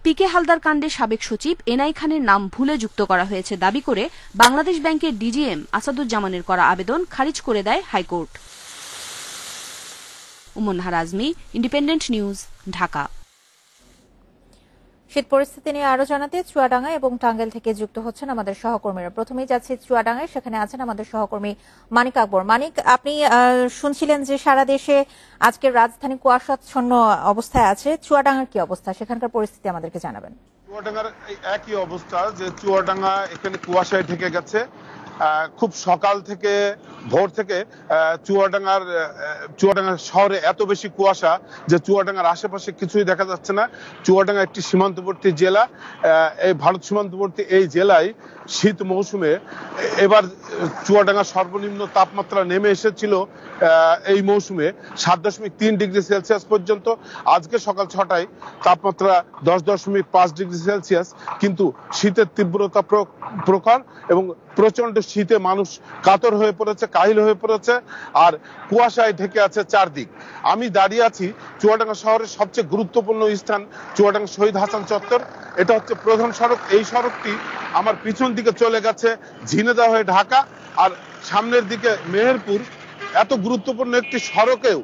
পিকে হালদার কাণ্ডে সাবেক সচিব এনআই খানের নাম ভুলে যুক্ত করা হয়েছে দাবি করে বাংলাদেশ ব্যাংকের ডিজিএম আসাদুজ্জামানের করা আবেদন খারিজ করে দেয় হাইকোর্ট। উমন হারাজমি, ইন্ডিপেন্ডেন্ট নিউজ, ঢাকা। শীত পরিস্থিতি নিয়ে আরো জানাতে চুয়াডাঙ্গা এবং টাঙ্গাইল থেকে যুক্ত হচ্ছেন আমাদের সহকর্মীরা। প্রথমেই যাচ্ছে চুয়াডাঙ্গায়, সেখানে আছেন আমাদের সহকর্মী মানিক আকবর। মানিক, আপনি শুনছিলেন যে সারা দেশে আজকের রাজধানী কুয়াশাচ্ছন্ন অবস্থায় আছে, চুয়াডাঙ্গার কি অবস্থা, সেখানকার পরিস্থিতি আমাদেরকে জানাবেন। চুয়াডাঙ্গার একই অবস্থা, যে চুয়াডাঙ্গা এখানে কুয়াশায় ঢেকে গেছে। খুব সকাল থেকে ভোর থেকে চুয়াডাঙ্গার শহরে এত বেশি কুয়াশা যে চুয়াডাঙ্গার আশেপাশে কিছুই দেখা যাচ্ছে না। চুয়াডাঙ্গা একটি সীমান্তবর্তী জেলা, এই ভারত সীমান্তবর্তী এই জেলায় শীত মৌসুমে এবার চুয়াডাঙ্গার সর্বনিম্ন তাপমাত্রা নেমে এসেছিল এই মৌসুমে 7.3 ডিগ্রি সেলসিয়াস পর্যন্ত। আজকে সকাল 6টায় তাপমাত্রা 10.5 ডিগ্রি সেলসিয়াস। কিন্তু শীতের তীব্রতা প্রখর এবং প্রচন্ড শীতে মানুষ কাতর হয়ে পড়েছে, কাহিল হয়ে পড়েছে, আর কুয়াশায় ঢেকে আছে চারদিক। আমি দাঁড়িয়ে আছি চুয়াডাঙ্গা শহরের সবচেয়ে গুরুত্বপূর্ণ স্থান চুয়াডাঙ্গা শহীদ হাসান চত্বর। এটা হচ্ছে প্রধান সড়ক। এই সড়কটি আমার পিছন দিকে চলে গেছে ঝিনেদা হয়ে ঢাকা, আর সামনের দিকে মেহেরপুর। এত গুরুত্বপূর্ণ একটি সড়কেও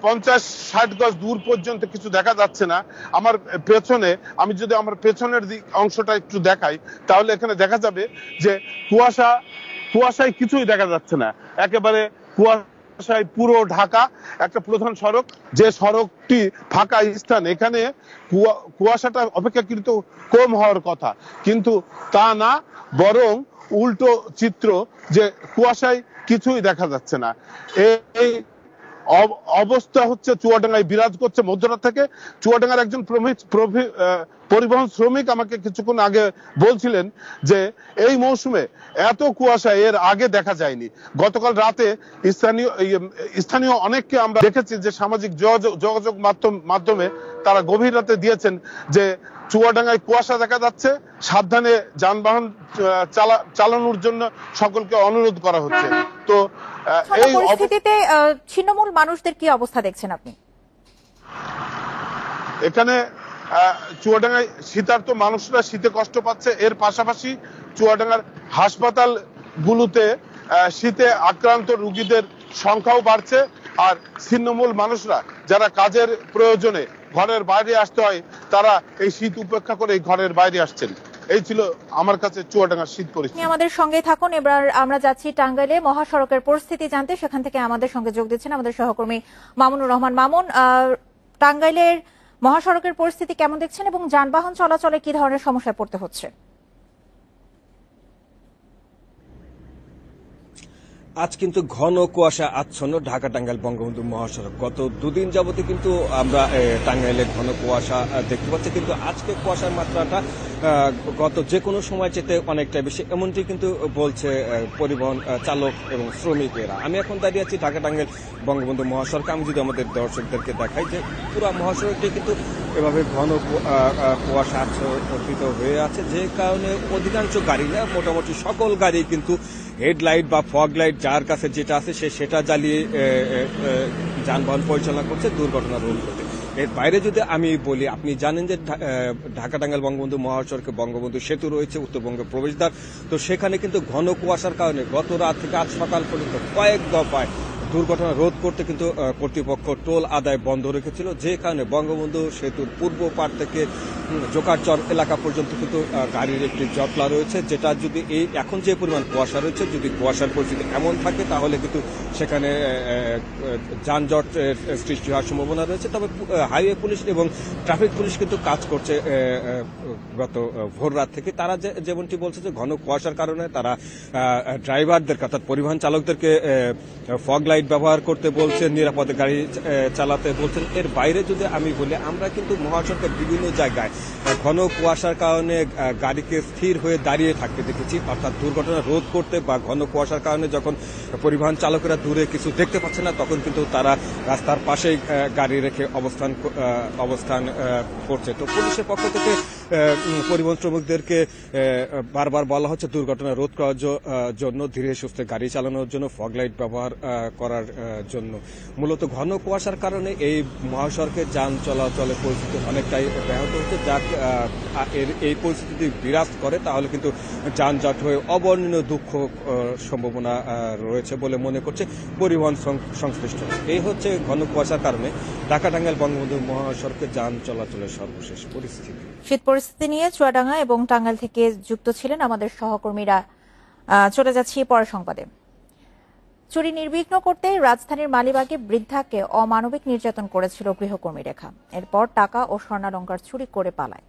50-60 গজ দূর পর্যন্ত কিছু দেখা যাচ্ছে না। আমার পেছনে, আমি যদি আমার পেছনের অংশটা একটু দেখাই, তাহলে এখানে দেখা যাবে যে কুয়াশায় কিছুই দেখা যাচ্ছে না, একেবারে কুয়াশায় পুরো ঢাকা। একটা প্রধান সড়ক, যে সড়কটি ফাঁকা স্থান, এখানে কুয়াশাটা অপেক্ষাকৃত কম হওয়ার কথা, কিন্তু তা না, বরং উল্টো চিত্র, যে কুয়াশায় কিছুই দেখা যাচ্ছে না। এই অবস্থা হচ্ছে চুয়াডাঙ্গায় বিরাজ করছে মধ্যরাত থেকে। চুয়াডাঙ্গার একজন পরিবহন শ্রমিক আমাকে কিছুক্ষণ আগে বলছিলেন যে এই মৌসুমে এত কুয়াশা এর আগে দেখা যায়নি। গতকাল রাতে স্থানীয় অনেককে আমরা দেখেছি যে সামাজিক যোগাযোগ মাধ্যমে তারা গভীর রাতে দিয়েছেন যে চুয়াডাঙ্গায় কুয়াশা দেখা যাচ্ছে, সাবধানে যানবাহন চালানোর জন্য সকলকে অনুরোধ করা হচ্ছে। তো এই পরিস্থিতিতে ছিন্নমূল মানুষদের কি অবস্থা দেখছেন আপনি? এখানে চুয়াডাঙ্গায় শীতার্ত মানুষরা শীতে কষ্ট পাচ্ছে। এর পাশাপাশি চুয়াডাঙ্গার হাসপাতালগুলোতে শীতে আক্রান্ত রোগীদের সংখ্যাও বাড়ছে। আর ছিন্নমূল মানুষরা যারা কাজের প্রয়োজনে ঘরের বাইরে আসতে হয়, তারা এই শীত উপেক্ষা করে ঘরের বাইরে আসছেন। এই ছিল আমার কাছে চুয়াডাঙ্গার শীত পরিস্থিতি। আমাদের সঙ্গে থাকুন। এবার আমরা যাচ্ছি টাঙ্গাইলে মহাসড়কের পরিস্থিতি জানতে। সেখান থেকে আমাদের সঙ্গে যোগ দিচ্ছেন আমাদের সহকর্মী মামুনুর রহমান। মামুন, টাঙ্গাইলের মহাসড়কের পরিস্থিতি কেমন দেখছেন এবং যানবাহন চলাচলে কি ধরনের সমস্যায় পড়তে হচ্ছে? আজ কিন্তু ঘন কুয়াশা আচ্ছন্ন ঢাকা টাঙ্গাইল বঙ্গবন্ধু মহাসড়ক। গত দুদিন যাবতে কিন্তু আমরা টাঙ্গাইলে ঘন কুয়াশা দেখতে পাচ্ছি, কিন্তু আজকে কুয়াশার মাত্রাটা গত যে কোনো সময় চেয়ে অনেকটা বেশি, এমনটি কিন্তু বলছে পরিবহন চালক এবং শ্রমিকেরা। আমি এখন দাঁড়িয়ে আছি ঢাকা টাঙ্গাইল বঙ্গবন্ধু মহাসড়কে। আমি যদি আমাদের দর্শকদেরকে দেখাই যে পুরো মহাসড়কটি কিন্তু এভাবে ঘন কুয়াশা আচ্ছন্ন হয়ে আছে, যে কারণে অধিকাংশ গাড়ি না মোটামুটি সকল গাড়ি কিন্তু হেডলাইট বা ফগ লাইট যার কাছে যেটা আছে সেটা জ্বালিয়ে যানবাহন পরিচালনা করছে দুর্ঘটনা রোধ করতে। এর বাইরে যদি আমি বলি, আপনি জানেন যে ঢাকা টাঙ্গাইল বঙ্গবন্ধু মহাসড়কে বঙ্গবন্ধু সেতু রয়েছে, উত্তরবঙ্গের প্রবেশদ্বার। তো সেখানে কিন্তু ঘন কুয়াশার কারণে গত রাত থেকে আজ সকাল পর্যন্ত কয়েক দফায় দুর্ঘটনা রোধ করতে কিন্তু কর্তৃপক্ষ টোল আদায় বন্ধ রেখেছিল, যে কারণে বঙ্গবন্ধু সেতুর পূর্ব পার থেকে জোকারচর এলাকা পর্যন্ত কিন্তু গাড়ির একটি জটলা রয়েছে, যেটা যদি এখন যে পরিমাণ কুয়াশা রয়েছে, যদি কুয়াশার পরিস্থিতি এমন থাকে তাহলে কিন্তু সেখানে যানজট সৃষ্টি হওয়ার সম্ভাবনা রয়েছে। তবে হাইওয়ে পুলিশ এবং ট্রাফিক পুলিশ কিন্তু কাজ করছে গত ভোর রাত থেকে। তারা যেমনটি বলছে যে ঘন কুয়াশার কারণে তারা ড্রাইভারদেরকে অর্থাৎ পরিবহন চালকদেরকে ফগ লাইট ব্যবহার করতে বলছেন, নিরাপদে গাড়ি চালাতে বলছেন। এর বাইরে যদি আমি বলি, আমরা কিন্তু মহাসড়কের বিভিন্ন জায়গায় ঘন কুয়াশার কারণে গাড়িকে স্থির হয়ে দাঁড়িয়ে থাকতে দেখেছি, অর্থাৎ দুর্ঘটনা রোধ করতে বা ঘন কুয়াশার কারণে যখন পরিবহন চালকেরা দূরে কিছু দেখতে পাচ্ছে না তখন কিন্তু তারা রাস্তার পাশেই গাড়ি রেখে অবস্থান করছে। তো পুলিশের পক্ষ থেকে পরিবহন শ্রমিকদেরকে বারবার বলা হচ্ছে দুর্ঘটনা রোধ করার জন্য, ধীরে সুস্থে গাড়ি চালানোর জন্য, ফগ লাইট ব্যবহার করার জন্য। মূলত ঘন কুয়াশার কারণে এই মহাসড়কে যান চলাচলের পরিস্থিতি অনেকটাই ব্যাহত হচ্ছে, যা এই পরিস্থিতি বিরাজ করে তাহলে কিন্তু যানজট হয়ে অবর্ণনীয় দুঃখ সম্ভাবনা রয়েছে বলে মনে করছে পরিবহন সংশ্লিষ্ট। এই হচ্ছে ঘন কুয়াশার কারণে ঢাকা টাঙ্গাইল বঙ্গবন্ধু মহাসড়কে যান চলাচলের সর্বশেষ পরিস্থিতি। শীত পরিস্থিতি নিয়ে চুয়াডাঙ্গা এবং টাঙ্গাইল থেকে যুক্ত ছিলেন আমাদের সহকর্মীরা। চলে যাচ্ছি পরের সংবাদে। চুরি নির্বিঘ্ন করতে রাজধানীর মালিবাগে বৃদ্ধাকে অমানবিক নির্যাতন করেছিল গৃহকর্মী রেখা। এরপর টাকা ও স্বর্ণালংকার চুরি করে পালায়।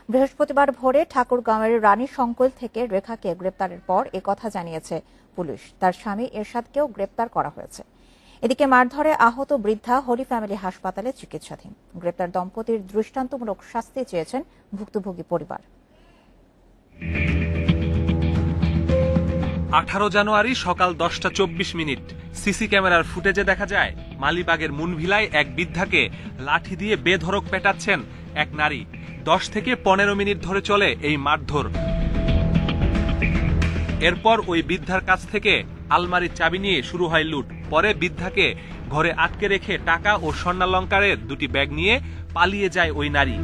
বৃহস্পতিবার ভোরে ঠাকুরগাঁওয়ের রানী সংকুল থেকে রেখাকে গ্রেপ্তারের পর একথা জানিয়েছে পুলিশ। তার স্বামী এরশাদকেও গ্রেপ্তার করা হয়েছে। এদিকে মারধরে আহত বৃদ্ধা হোলি ফ্যামিলি হাসপাতালে চিকিৎসাধীন। গ্রেপ্তার দম্পতির দৃষ্টান্তমূলক শাস্তি চেয়েছেন ভুক্তভোগী পরিবার। 18 জানুয়ারি সকাল 10:24 সিসি ক্যামেরার ফুটেজে দেখা যায় মালিবাগের মুনভিলায় এক বৃদ্ধাকে লাঠি দিয়ে বেধড়ক পেটাচ্ছেন এক নারী। 10 থেকে 15 মিনিট ধরে চলে এই মারধর। এরপর ওই বৃদ্ধার কাছ থেকে আলমারির চাবি নিয়ে শুরু হয় লুট। পরে বৃদ্ধাকে ঘরে আটকে রেখে টাকা ও স্বর্ণালংকারের 2টি ব্যাগ নিয়ে পালিয়ে যায় ওই নারী।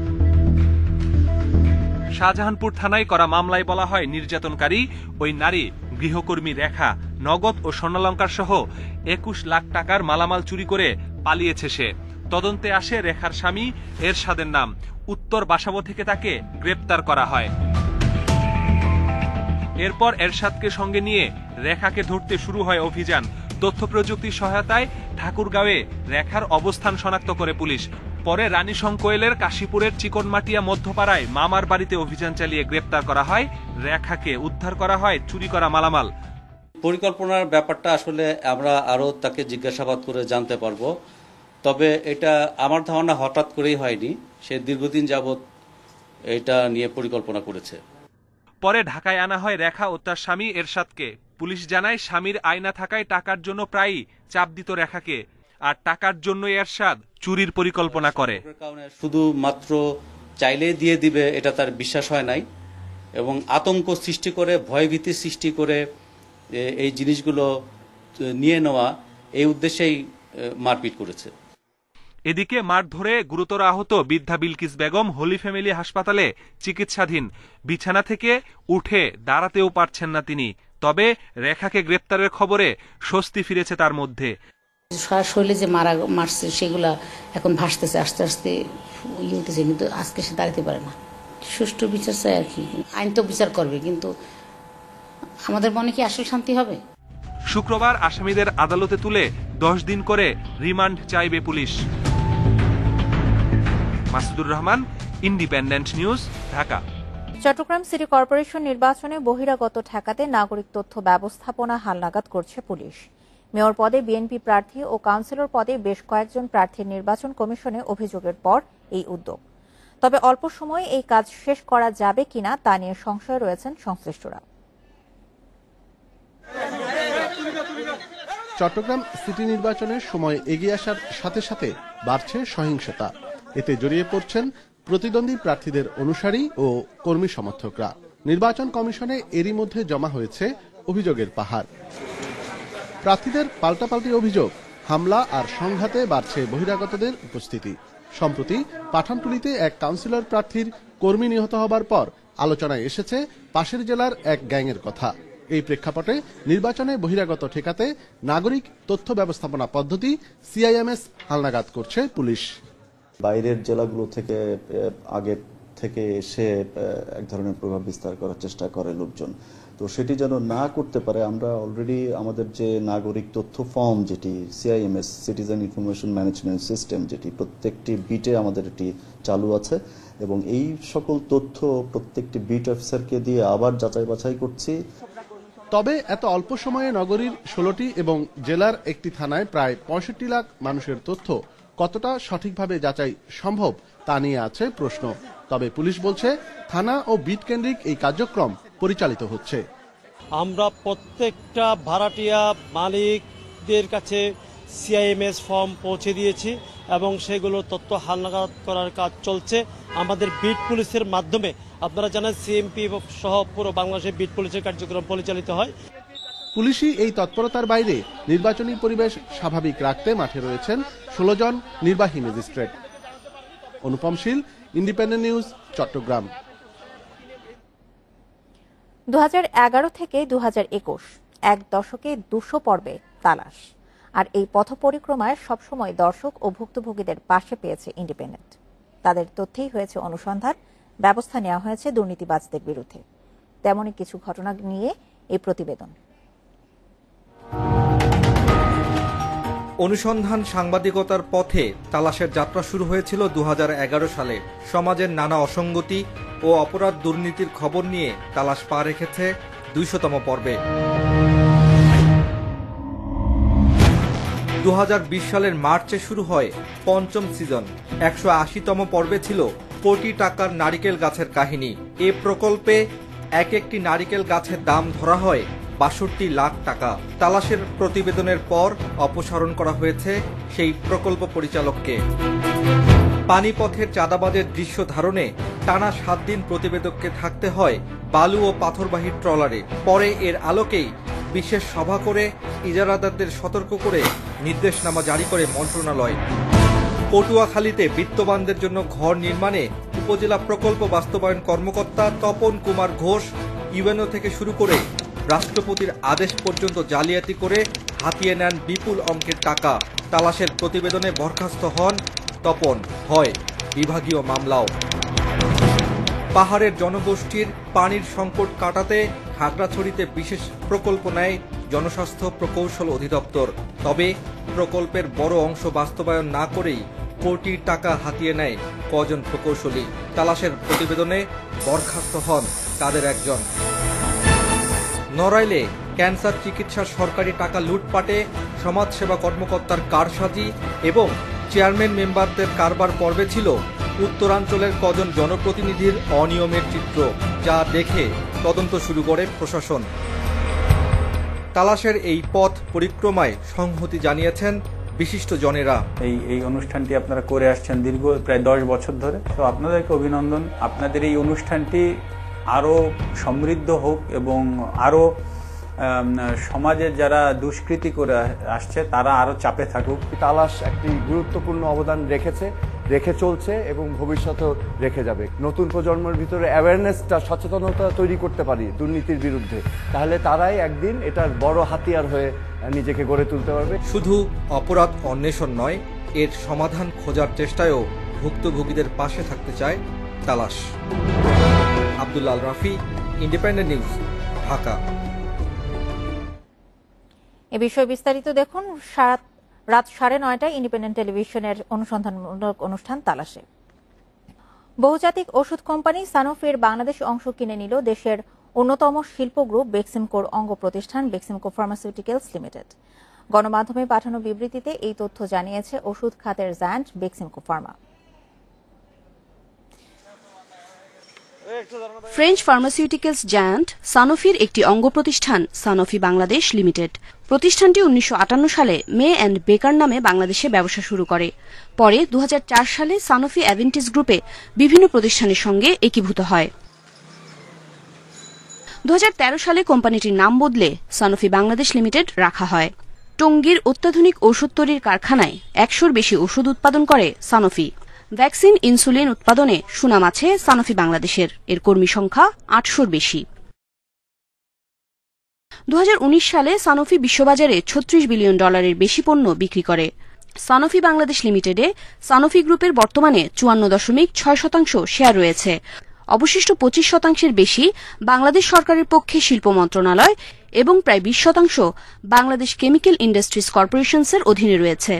শাহজাহানপুর থানায় করা মামলায় বলা হয় নির্যাতনকারী ওই নারী গৃহকর্মী রেখা নগদ ও স্বর্ণালংকার সহ 21 লাখ টাকার মালামাল চুরি করে পালিয়েছে সে। তদন্তে আসে রেখার স্বামী এরশাদের নাম। উত্তর বাসাবো থেকে তাকে গ্রেপ্তার করা হয়। এরপর এরশাদকে সঙ্গে নিয়ে রেখাকে ধরতে শুরু হয় অভিযান। তথ্য প্রযুক্তির সহায়তায় ঠাকুরগাঁওয়ে রেখার অবস্থান শনাক্ত করে পুলিশ। পরে রানী সংকোয়েলের কাশীপুরের চিকনমাটিয়া মধ্যপাড়ায় মামার বাড়িতে অভিযান চালিয়ে গ্রেপ্তার করা হয় রেখাকে। উদ্ধার করা হয় চুরি করা মালামাল। পরিকল্পনার ব্যাপারটা আসলে আমরা আরো তাকে জিজ্ঞাসাবাদ করে জানতে পারবো। তবে এটা আমার ধারণা হঠাৎ করেই হয়নি, সে দীর্ঘদিন যাবৎ এটা নিয়ে পরিকল্পনা করেছে। পরে ঢাকায় আনা হয় রেখা ও তার স্বামী এরশাদকে। পুলিশ জানায় স্বামীর আয়না থাকায় টাকার জন্য প্রায়ই চাপ দিত রেখাকে, আর টাকার জন্য এরশাদ চুরির পরিকল্পনা করে। শুধু মাত্র চাইলে দিয়ে দিবে এটা তার বিশ্বাস হয় নাই, এবং আতঙ্ক সৃষ্টি করে ভয়ভীতি সৃষ্টি করে এই জিনিসগুলো নিয়ে নেওয়া, এই উদ্দেশ্যেই মারপিট করেছে। এদিকে মারধরে গুরুতর আহত বৃদ্ধা বিলকিস বেগম হোলি ফ্যামিলি হাসপাতালে চিকিৎসাধীন। বিছানা থেকে উঠে দাঁড়াতেও পারছেন না তিনি। তবে রেখাকে গ্রেপ্তারের খবরে স্বস্তি ফিরেছে তার মধ্যে। শরীরে যে মারছে সেগুলা এখন ভাসতেছে, আস্তে আস্তে ইয়ে হতেছে, কিন্তু আজকে সে দাঁড়াতে পারে না, সুষ্ঠু বিচার চাই আর কি। আইন তো বিচার করবে, কিন্তু আমাদের মনে কি আসল শান্তি হবে? শুক্রবার আসামিদের আদালতে তুলে 10 দিন করে রিমান্ড চাইবে পুলিশ। Masudur Rahman, Independent News, Dhaka. Chattogram city corporation নির্বাচনে বহিরাগত ঠেকাতে নাগরিক তথ্য ব্যবস্থাপনা হালনাগাদ করছে পুলিশ। মেয়র পদে বিএনপি প্রার্থী ও কাউন্সিলর পদে বেশ কয়েকজন প্রার্থীর নির্বাচন কমিশনে অভিযোগের পর এই উদ্যোগ। তবে অল্প সময়ে এই কাজ শেষ করা যাবে কিনা তা নিয়ে সংশয়ে রয়েছেন সংশ্লিষ্টরা। চট্টগ্রাম সিটি নির্বাচনের সময় এগিয়ে আসার সাথে সাথে বাড়ছে সহিংসতা। এতে জড়িয়ে পড়ছেন প্রতিদ্বন্দ্বী প্রার্থীদের অনুসারী ও কর্মী সমর্থকরা। নির্বাচন কমিশনে এরই মধ্যে জমা হয়েছে অভিযোগের পাহাড়। প্রার্থীদের পাল্টাপাল্টি অভিযোগ, হামলা আর সংঘাতে বাড়ছে বহিরাগতদের উপস্থিতি। সম্প্রতি পাঠানটুলিতে এক কাউন্সিলর প্রার্থীর কর্মী নিহত হবার পর আলোচনায় এসেছে পাশের জেলার এক গ্যাংয়ের কথা। এই প্রেক্ষাপটে নির্বাচনে বহিরাগত ঠেকাতে নাগরিক তথ্য ব্যবস্থাপনা পদ্ধতি সিআইএমএস হালনাগাদ করছে পুলিশ। বাইরের জেলাগুলো থেকে আগে থেকে এসে এক ধরনের প্রভাব বিস্তার করার চেষ্টা করে লোকজন, তো সেটি যেন না করতে পারে। আমরা অলরেডি আমাদের যে নাগরিক তথ্য ফর্ম, যেটি সিআইএমএস সিটিজেন ইনফরমেশন ম্যানেজমেন্ট সিস্টেম, যেটি প্রত্যেকটি বিটে আমাদের এটি চালু আছে, এবং এই সকল তথ্য প্রত্যেকটি বিট অফিসারকে দিয়ে আবার যাচাই বাছাই করছি। তবে এত অল্প সময়ে নগরীর 16টি এবং জেলার একটি থানায় প্রায় 65 লাখ মানুষের তথ্য কতটা সঠিকভাবে যাচাই সম্ভব তা নিয়ে আছে প্রশ্ন। তবে পুলিশ বলছে থানা ও বিট কেন্দ্রিক এই কার্যক্রম পরিচালিত হচ্ছে। আমরা প্রত্যেকটা ভাড়াটিয়া মালিকদের কাছে সিআইএমএস ফর্ম পৌঁছে দিয়েছি এবং সেগুলো তথ্য হালনাগাদ করার কাজ চলছে আমাদের বিট পুলিশের মাধ্যমে। আপনারা জানেন সিএমপি সহ পুরো বাংলাদেশে বিট পুলিশের কার্যক্রম পরিচালিত হয়। পুলিশি এই তৎপরতার বাইরে নির্বাচনী পরিবেশ স্বাভাবিক রাখতে মাঠে রয়েছেন 16 জন নির্বাহী ম্যাজিস্ট্রেট। অনুপম শীল, ইন্ডিপেন্ডেন্ট নিউজ, চট্টগ্রাম। 2011 থেকে 2021 এক দশকে 200 পর্বে তালাশ। আর এই পথ পরিক্রমায় সবসময় দর্শক ও ভুক্তভোগীদের পাশে পেয়েছে ইন্ডিপেন্ডেন্ট। তাদের তথ্যেই হয়েছে অনুসন্ধান, ব্যবস্থা নেওয়া হয়েছে দুর্নীতিবাজদের বিরুদ্ধে। তেমনই কিছু ঘটনা নিয়ে এই প্রতিবেদন। অনুসন্ধান সাংবাদিকতার পথে তালাশের যাত্রা শুরু হয়েছিল 2011 সালে। সমাজের নানা অসঙ্গতি ও অপরাধ দুর্নীতির খবর নিয়ে তালাশ পা রেখেছে 200তম পর্বে। 2020 সালের মার্চে শুরু হয় পঞ্চম সিজন। 180তম পর্বে ছিল কোটি টাকার নারিকেল গাছের কাহিনী। এ প্রকল্পে এক একটি নারিকেল গাছের দাম ধরা হয় 62 লাখ টাকা। তালাশের প্রতিবেদনের পর অপসারণ করা হয়েছে সেই প্রকল্প পরিচালককে। পানিপথের চাঁদাবাজের দৃশ্য ধারণে টানা 7 দিন প্রতিবেদককে থাকতে হয় বালু ও পাথরবাহী ট্রলারে। পরে এর আলোকেই বিশেষ সভা করে ইজারাদারদের সতর্ক করে নির্দেশনামা জারি করে মন্ত্রণালয়। পটুয়াখালীতে বিত্তবানদের জন্য ঘর নির্মাণে উপজেলা প্রকল্প বাস্তবায়ন কর্মকর্তা তপন কুমার ঘোষ ইউএনও থেকে শুরু করে রাষ্ট্রপতির আদেশ পর্যন্ত জালিয়াতি করে হাতিয়ে নেন বিপুল অঙ্কের টাকা। তালাশের প্রতিবেদনে বরখাস্ত হন তপন, হয় বিভাগীয় মামলাও। পাহাড়ের জনগোষ্ঠীর পানির সংকট কাটাতে খাগড়াছড়িতে বিশেষ প্রকল্প নেয় জনস্বাস্থ্য প্রকৌশল অধিদপ্তর। তবে প্রকল্পের বড় অংশ বাস্তবায়ন না করেই কোটি টাকা হাতিয়ে নেয় কজন প্রকৌশলী। তালাশের প্রতিবেদনে বরখাস্ত হন তাদের একজন। নড়াইলে ক্যান্সার চিকিৎসার সরকারি টাকা লুটপাটে সমাজসেবা কর্মকর্তার কারসাজি এবং চেয়ারম্যান মেম্বারদের কারবার পর্বে ছিল উত্তরাঞ্চলের কজন জনপ্রতিনিধির অনিয়মের চিত্র, যা দেখে তদন্ত শুরু করে প্রশাসন। তালাশের এই পথ পরিক্রমায় সংহতি জানিয়েছেন বিশিষ্ট জনেরা। এই অনুষ্ঠানটি আপনারা করে আসছেন দীর্ঘ প্রায় 10 বছর ধরে, তো আপনাদেরকে অভিনন্দন। আপনাদের এই অনুষ্ঠানটি আরো সমৃদ্ধ হোক এবং আরো সমাজের যারা দুষ্কৃতি করে আসছে তারা আরো চাপে থাকুক। তালাশ একটি গুরুত্বপূর্ণ অবদান রেখে চলছে এবং ভবিষ্যতেও রেখে যাবে। নতুন প্রজন্মের ভিতরে অ্যাওয়ারনেসটা, সচেতনতা তৈরি করতে পারি দুর্নীতির বিরুদ্ধে, তাহলে তারাই একদিন এটার বড় হাতিয়ার হয়ে নিজেকে গড়ে তুলতে পারবে। শুধু অপরাধ অন্বেষণ নয়, এর সমাধান খোঁজার চেষ্টায়ও ভুক্তভোগীদের পাশে থাকতে চায় তালাশ। Abdullah Al Rafi, independent News, Dhaka. এ বিষয়ে বিস্তারিত দেখুন রাত 9:30 ইন্ডিপেন্ডেন্ট টেলিভিশনের অনুসন্ধানমূলক অনুষ্ঠান তালাশে। বহুজাতিক ওষুধ কোম্পানি সানোফির বাংলাদেশ অংশ কিনে নিল দেশের অন্যতম শিল্প গ্রুপ বেক্সিমকোর অঙ্গ প্রতিষ্ঠান বেক্সিমকো ফার্মাসিউটিক্যালস লিমিটেড। গণমাধ্যমে পাঠানো বিবৃতিতে এই তথ্য জানিয়েছে ওষুধ খাতের giant Beximco Pharma. French pharmaceuticals giant সানোফির একটি অঙ্গ প্রতিষ্ঠান সানোফি বাংলাদেশ লিমিটেড। প্রতিষ্ঠানটি 1958 সালে মে অ্যান্ড বেকার নামে বাংলাদেশে ব্যবসা শুরু করে। পরে 2004 সালে সানোফি অ্যাভেন্টিস গ্রুপে বিভিন্ন প্রতিষ্ঠানের সঙ্গে একীভূত হয়। 2013 সালে কোম্পানিটির নাম বদলে সানোফি বাংলাদেশ লিমিটেড রাখা হয়। টঙ্গীর অত্যাধুনিক ঔষধ তৈরির কারখানায় 100-র বেশি ওষুধ উৎপাদন করে সানোফি। ভ্যাকসিন, ইনসুলিন উৎপাদনে সুনাম আছে সানোফি বাংলাদেশের। এর কর্মী সংখ্যা 800-র বেশি। 2019 সালে সানোফি বিশ্ববাজারে $36 বিলিয়ন বেশি পণ্য বিক্রি করে। সানোফি বাংলাদেশ লিমিটেডে সানোফি গ্রুপের বর্তমানে 54.6% শেয়ার রয়েছে। অবশিষ্ট 25% বেশি বাংলাদেশ সরকারের পক্ষে শিল্প মন্ত্রণালয় এবং প্রায় 20% বাংলাদেশ কেমিক্যাল ইন্ডাস্ট্রিজ কর্পোরেশনসের অধীনে রয়েছে।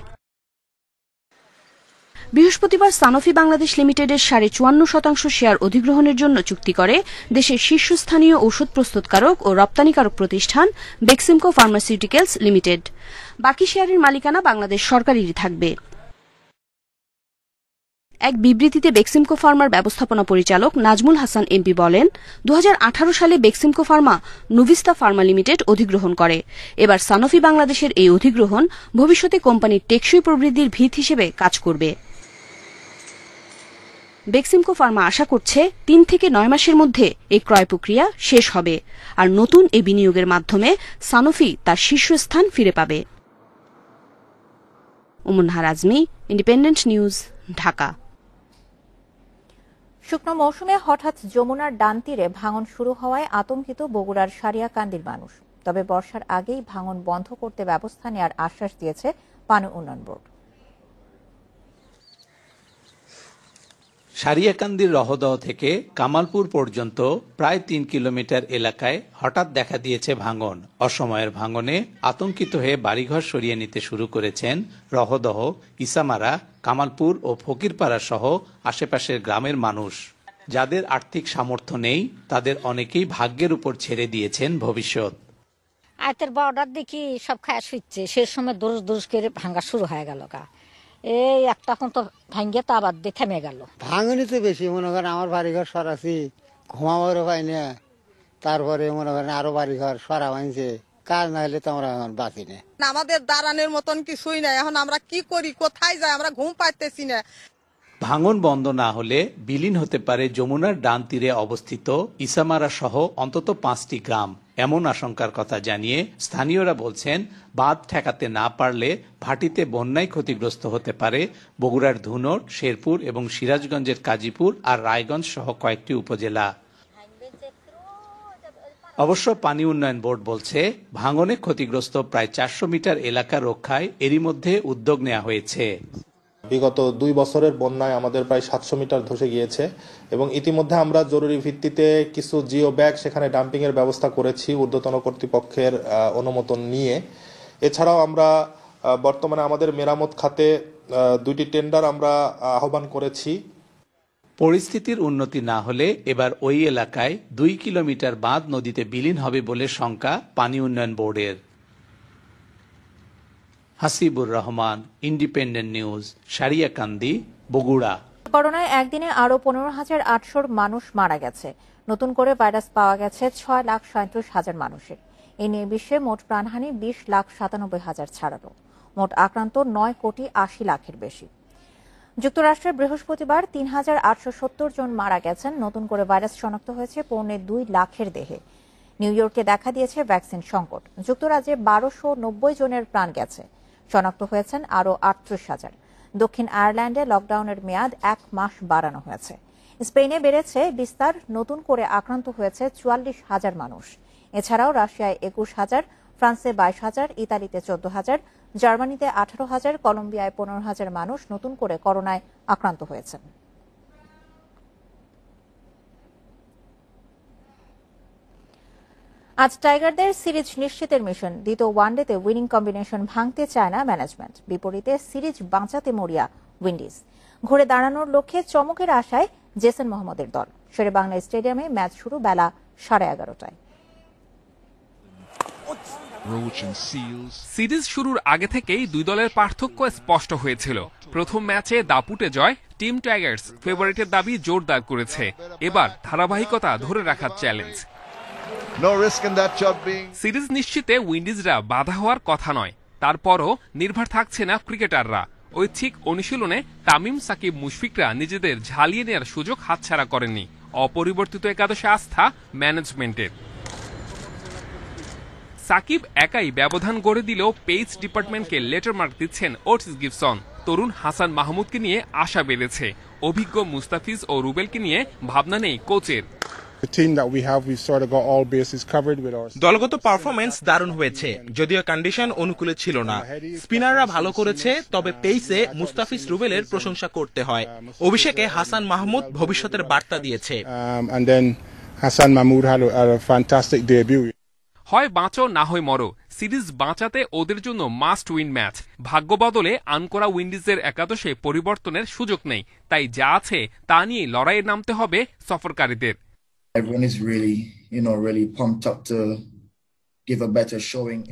বৃহস্পতিবার সানোফি বাংলাদেশ লিমিটেডের 54.5% শেয়ার অধিগ্রহণের জন্য চুক্তি করে দেশের শীর্ষস্থানীয় ঔষধ প্রস্তুতকারক ও রপ্তানিকারক প্রতিষ্ঠান বেক্সিমকো ফার্মাসিউটিক্যালস লিমিটেড। বাকি শেয়ারের মালিকানা বাংলাদেশ সরকারেরই থাকবে। এক বিবৃতিতে বেক্সিমকো ফার্মার ব্যবস্থাপনা পরিচালক নাজমুল হাসান এমপি বলেন, 2018 সালে বেক্সিমকো ফার্মা নুভিস্তা ফার্মা লিমিটেড অধিগ্রহণ করে। এবার সানোফি বাংলাদেশের এই অধিগ্রহণ ভবিষ্যতে কোম্পানির টেকসই প্রবৃদ্ধির ভিত হিসেবে কাজ করবে। বেক্সিমকো ফার্মা আশা করছে 3 থেকে 9 মাসের মধ্যে এই ক্রয় প্রক্রিয়া শেষ হবে, আর নতুন এই বিনিয়োগের মাধ্যমে সানোফি তার শীর্ষস্থান ফিরে পাবে। উমুন্নাহার আজমি, ইন্ডিপেন্ডেন্ট নিউজ, ঢাকা। শুকনো মৌসুমে হঠাৎ যমুনার ডান তীরে ভাঙন শুরু হওয়ায় আতঙ্কিত বগুড়ার সারিয়াকান্দির মানুষ। তবে বর্ষার আগেই ভাঙন বন্ধ করতে ব্যবস্থা নেওয়ার আশ্বাস দিয়েছে পানি উন্নয়ন বোর্ড। সারিয়াকান্দির রহদহ থেকে কামালপুর পর্যন্ত প্রায় 3 কিলোমিটার এলাকায় হঠাৎ দেখা দিয়েছে ভাঙন। অসময়ের ভাঙনে আতঙ্কিত হয়ে বাড়িঘর সরিয়ে নিতে শুরু করেছেন রহদহ, ইসামারা, কামালপুর ও ফকিরপাড়া সহ আশেপাশের গ্রামের মানুষ। যাদের আর্থিক সামর্থ্য নেই তাদের অনেকেই ভাগ্যের উপর ছেড়ে দিয়েছেন ভবিষ্যৎ। আয়তের বর্ডার দেখি সব খায় শুচ্ছে, সে সময় দোষ করে ভাঙা শুরু হয়ে গেল। এই একটা এখন তো ভাঙ্গে তো আবার দিয়ে থেমে গেল। ভাঙনি তো বেশি, মনে করেন আমার বাড়িঘর সরাসি ঘুমাবারও পাই না, তারপরে মনে করেন আরো বাড়িঘর সরা ভাঙছে, কাজ না হলে তো আমরা এখন বাঁচি না। আমাদের দাঁড়ানোর মতন কিছুই নাই, এখন আমরা কি করি, কোথায় যাই, আমরা ঘুম পাইতেছি না। ভাঙন বন্ধ না হলে বিলীন হতে পারে যমুনার ডান তীরে অবস্থিত ইসামারা সহ অন্তত 5টি গ্রাম। এমন আশঙ্কার কথা জানিয়ে স্থানীয়রা বলছেন, বাঁধ ঠেকাতে না পারলে ভাটিতে বন্যায় ক্ষতিগ্রস্ত হতে পারে বগুড়ার ধুনট, শেরপুর এবং সিরাজগঞ্জের কাজীপুর আর রায়গঞ্জ সহ কয়েকটি উপজেলা। অবশ্য পানি উন্নয়ন বোর্ড বলছে, ভাঙনে ক্ষতিগ্রস্ত প্রায় 400 মিটার এলাকা রক্ষায় এরই মধ্যে উদ্যোগ নেওয়া হয়েছে। বিগত 2 বছরের বন্যায় আমাদের প্রায় 700 মিটার ধসে গিয়েছে এবং ইতিমধ্যে আমরা জরুরি ভিত্তিতে কিছু জিও ব্যাগ সেখানে ডাম্পিং এর ব্যবস্থা করেছি ঊর্ধ্বতন কর্তৃপক্ষের অনুমোদন নিয়ে। এছাড়াও আমরা বর্তমানে আমাদের মেরামত খাতে 2টি টেন্ডার আমরা আহ্বান করেছি। পরিস্থিতির উন্নতি না হলে এবার ওই এলাকায় 2 কিলোমিটার বাঁধ নদীতে বিলীন হবে বলে শঙ্কা পানি উন্নয়ন বোর্ডের। Hasibur Rahman, Independent news, Sariakandi, Bogura. করোনায় একদিনে আরো 15,800 মানুষ মারা গেছে। নতুন করে ভাইরাস পাওয়া গেছে 6,37,000 মানুষের। এ নিয়ে বিশ্বে মোট প্রাণহানি 20,97,000 ছাড়ালো। মোট আক্রান্ত 9,80,00,000-এর বেশি। যুক্তরাষ্ট্রে বৃহস্পতিবার 3,870 জন মারা গেছেন। নতুন করে ভাইরাস শনাক্ত হয়েছে 2.25 লাখ দেহে। নিউ ইয়র্কে দেখা দিয়েছে ভ্যাকসিন সংকট। যুক্তরাজ্যে 1290 জনের প্রাণ গেছে। শনাক্ত হয়েছেন আরও 38,000। দক্ষিণ আয়ারল্যান্ডে লকডাউনের মেয়াদ 1 মাস বাড়ানো হয়েছে। স্পেনে বেড়েছে বিস্তার। নতুন করে আক্রান্ত হয়েছে 44,000 মানুষ। এছাড়াও রাশিয়ায় 21,000, ফ্রান্সে 22,000, ইতালিতে 14,000, জার্মানিতে 18,000, কলম্বিয়ায় 15,000 মানুষ নতুন করে করোনায় আক্রান্ত হয়েছেন। আজ টাইগারদের সিরিজ নিশ্চিতের মিশন। দ্বিতীয় ওয়ানডেতে উইনিং কম্বিনেশন ভাঙতে চায় না ম্যানেজমেন্ট। বিপরীতে সিরিজ বাঁচাতে মরিয়া উইন্ডিজ। ঘুরে দাঁড়ানোর লক্ষ্যে চমকের আশায় জেসন মোহাম্মদের দল। শেরেবাংলা স্টেডিয়ামে ম্যাচ শুরু বেলা 11:30টায়। সিরিজ শুরুর আগে থেকেই দুই দলের পার্থক্য স্পষ্ট হয়েছিল। প্রথম ম্যাচে দাপুটে জয় টিম টাইগার্স ফেভারিটের দাবি জোরদার করেছে। এবার ধারাবাহিকতা ধরে রাখার চ্যালেঞ্জ। সিরিজ নিশ্চিতে উইন্ডিজরা বাধা হওয়ার কথা নয়, তারপরও নির্ভর থাকছে না ক্রিকেটাররা। ঐচ্ছিক অনুশীলনে তামিম, সাকিব, মুশফিকরা নিজেদের ঝালিয়ে নেওয়ার সুযোগ হাতছাড়া করেননি। অপরিবর্তিত একাদশে আস্থা ম্যানেজমেন্টের। সাকিব একাই ব্যবধান গড়ে দিলেও পেস ডিপার্টমেন্টকে লেটার মার্ক দিচ্ছেন ওটিস গিবসন। তরুণ হাসান মাহমুদকে নিয়ে আশা বেড়েছে। অভিজ্ঞ মুস্তাফিজ ও রুবেলকে নিয়ে ভাবনা নেই কোচের। দলগত পারফরমেন্স দারুণ হয়েছে, যদিও কন্ডিশন অনুকূলে ছিল না। স্পিনাররা ভালো করেছে, তবে পেসে মুস্তাফিজ, রুবেলের প্রশংসা করতে হয়। অভিষেকে হাসান মাহমুদ ভবিষ্যতের বার্তা দিয়েছে। হয় বাঁচো না হয় মরো। সিরিজ বাঁচাতে ওদের জন্য মাস্ট উইন ম্যাচ। ভাগ্য বদলে আনকোরা উইন্ডিজের একাদশে পরিবর্তনের সুযোগ নেই, তাই যা আছে তা নিয়ে লড়াইয়ে নামতে হবে সফরকারীদের।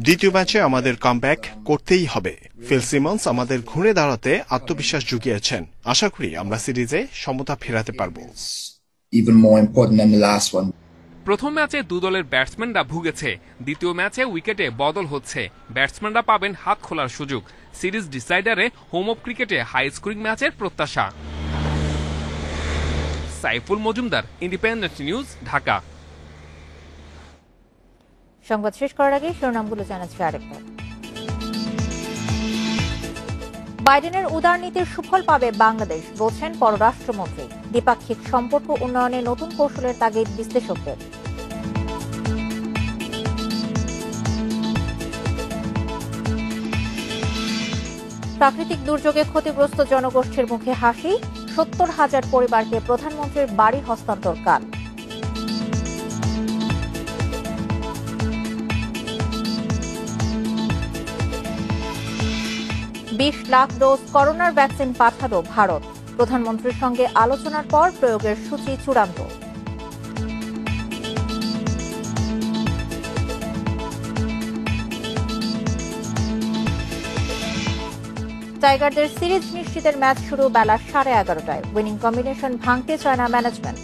দ্বিতীয় ম্যাচে আমাদের কামব্যাক করতেই হবে। ফিল সিমন্স আমাদের ঘুরে দাঁড়াতে আত্মবিশ্বাস জুগিয়েছেন। আশা করি আমরা সিরিজে সমতা ফেরাতে পারব। প্রথম ম্যাচে দু দলের ব্যাটসম্যানরা ভুগেছে। দ্বিতীয় ম্যাচে উইকেটে বদল হচ্ছে। ব্যাটসম্যানরা পাবেন হাত খোলার সুযোগ। সিরিজ ডিসাইডারে হোম অফ ক্রিকেটে হাই স্কোরিং ম্যাচের প্রত্যাশা। Saiful Majumdar, independent News, Dhaka. সংবাদ শেষ করার আগে শিরোনামগুলো জানাচ্ছি আরেকবার। বাইডেনের উদার নীতির সুফল পাবে বাংলাদেশ, বলছেন পররাষ্ট্রমন্ত্রী। দ্বিপাক্ষিক সম্পর্ক উন্নয়নে নতুন কৌশলের তাগিদ বিশ্লেষকদের। প্রাকৃতিক দুর্যোগে ক্ষতিগ্রস্ত জনগোষ্ঠীর মুখে হাসি। 70,000 পরিবারকে প্রধানমন্ত্রীর বাড়ি হস্তান্তর কাল। 20 লাখ ডোজ করোনার ভ্যাকসিন পাঠালো ভারত। প্রধানমন্ত্রীর সঙ্গে আলোচনার পর প্রয়োগের সূচি চূড়ান্ত। টাইগারদের সিরিজ নিশ্চিতের ম্যাচ শুরু বেলা 11:30টায়। উইনিং কম্বিনেশন ভাঙতে চায় না ম্যানেজমেন্ট।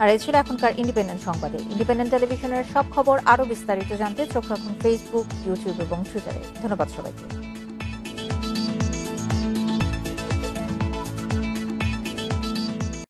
আর এই ছিল এখনকার ইন্ডিপেন্ডেন্ট সংবাদে। ইন্ডিপেন্ডেন্ট টেলিভিশনের সব খবর আরো বিস্তারিত জানতে চোখ রাখুন ফেসবুক, ইউটিউব এবং টুইটারে। ধন্যবাদ সবাইকে।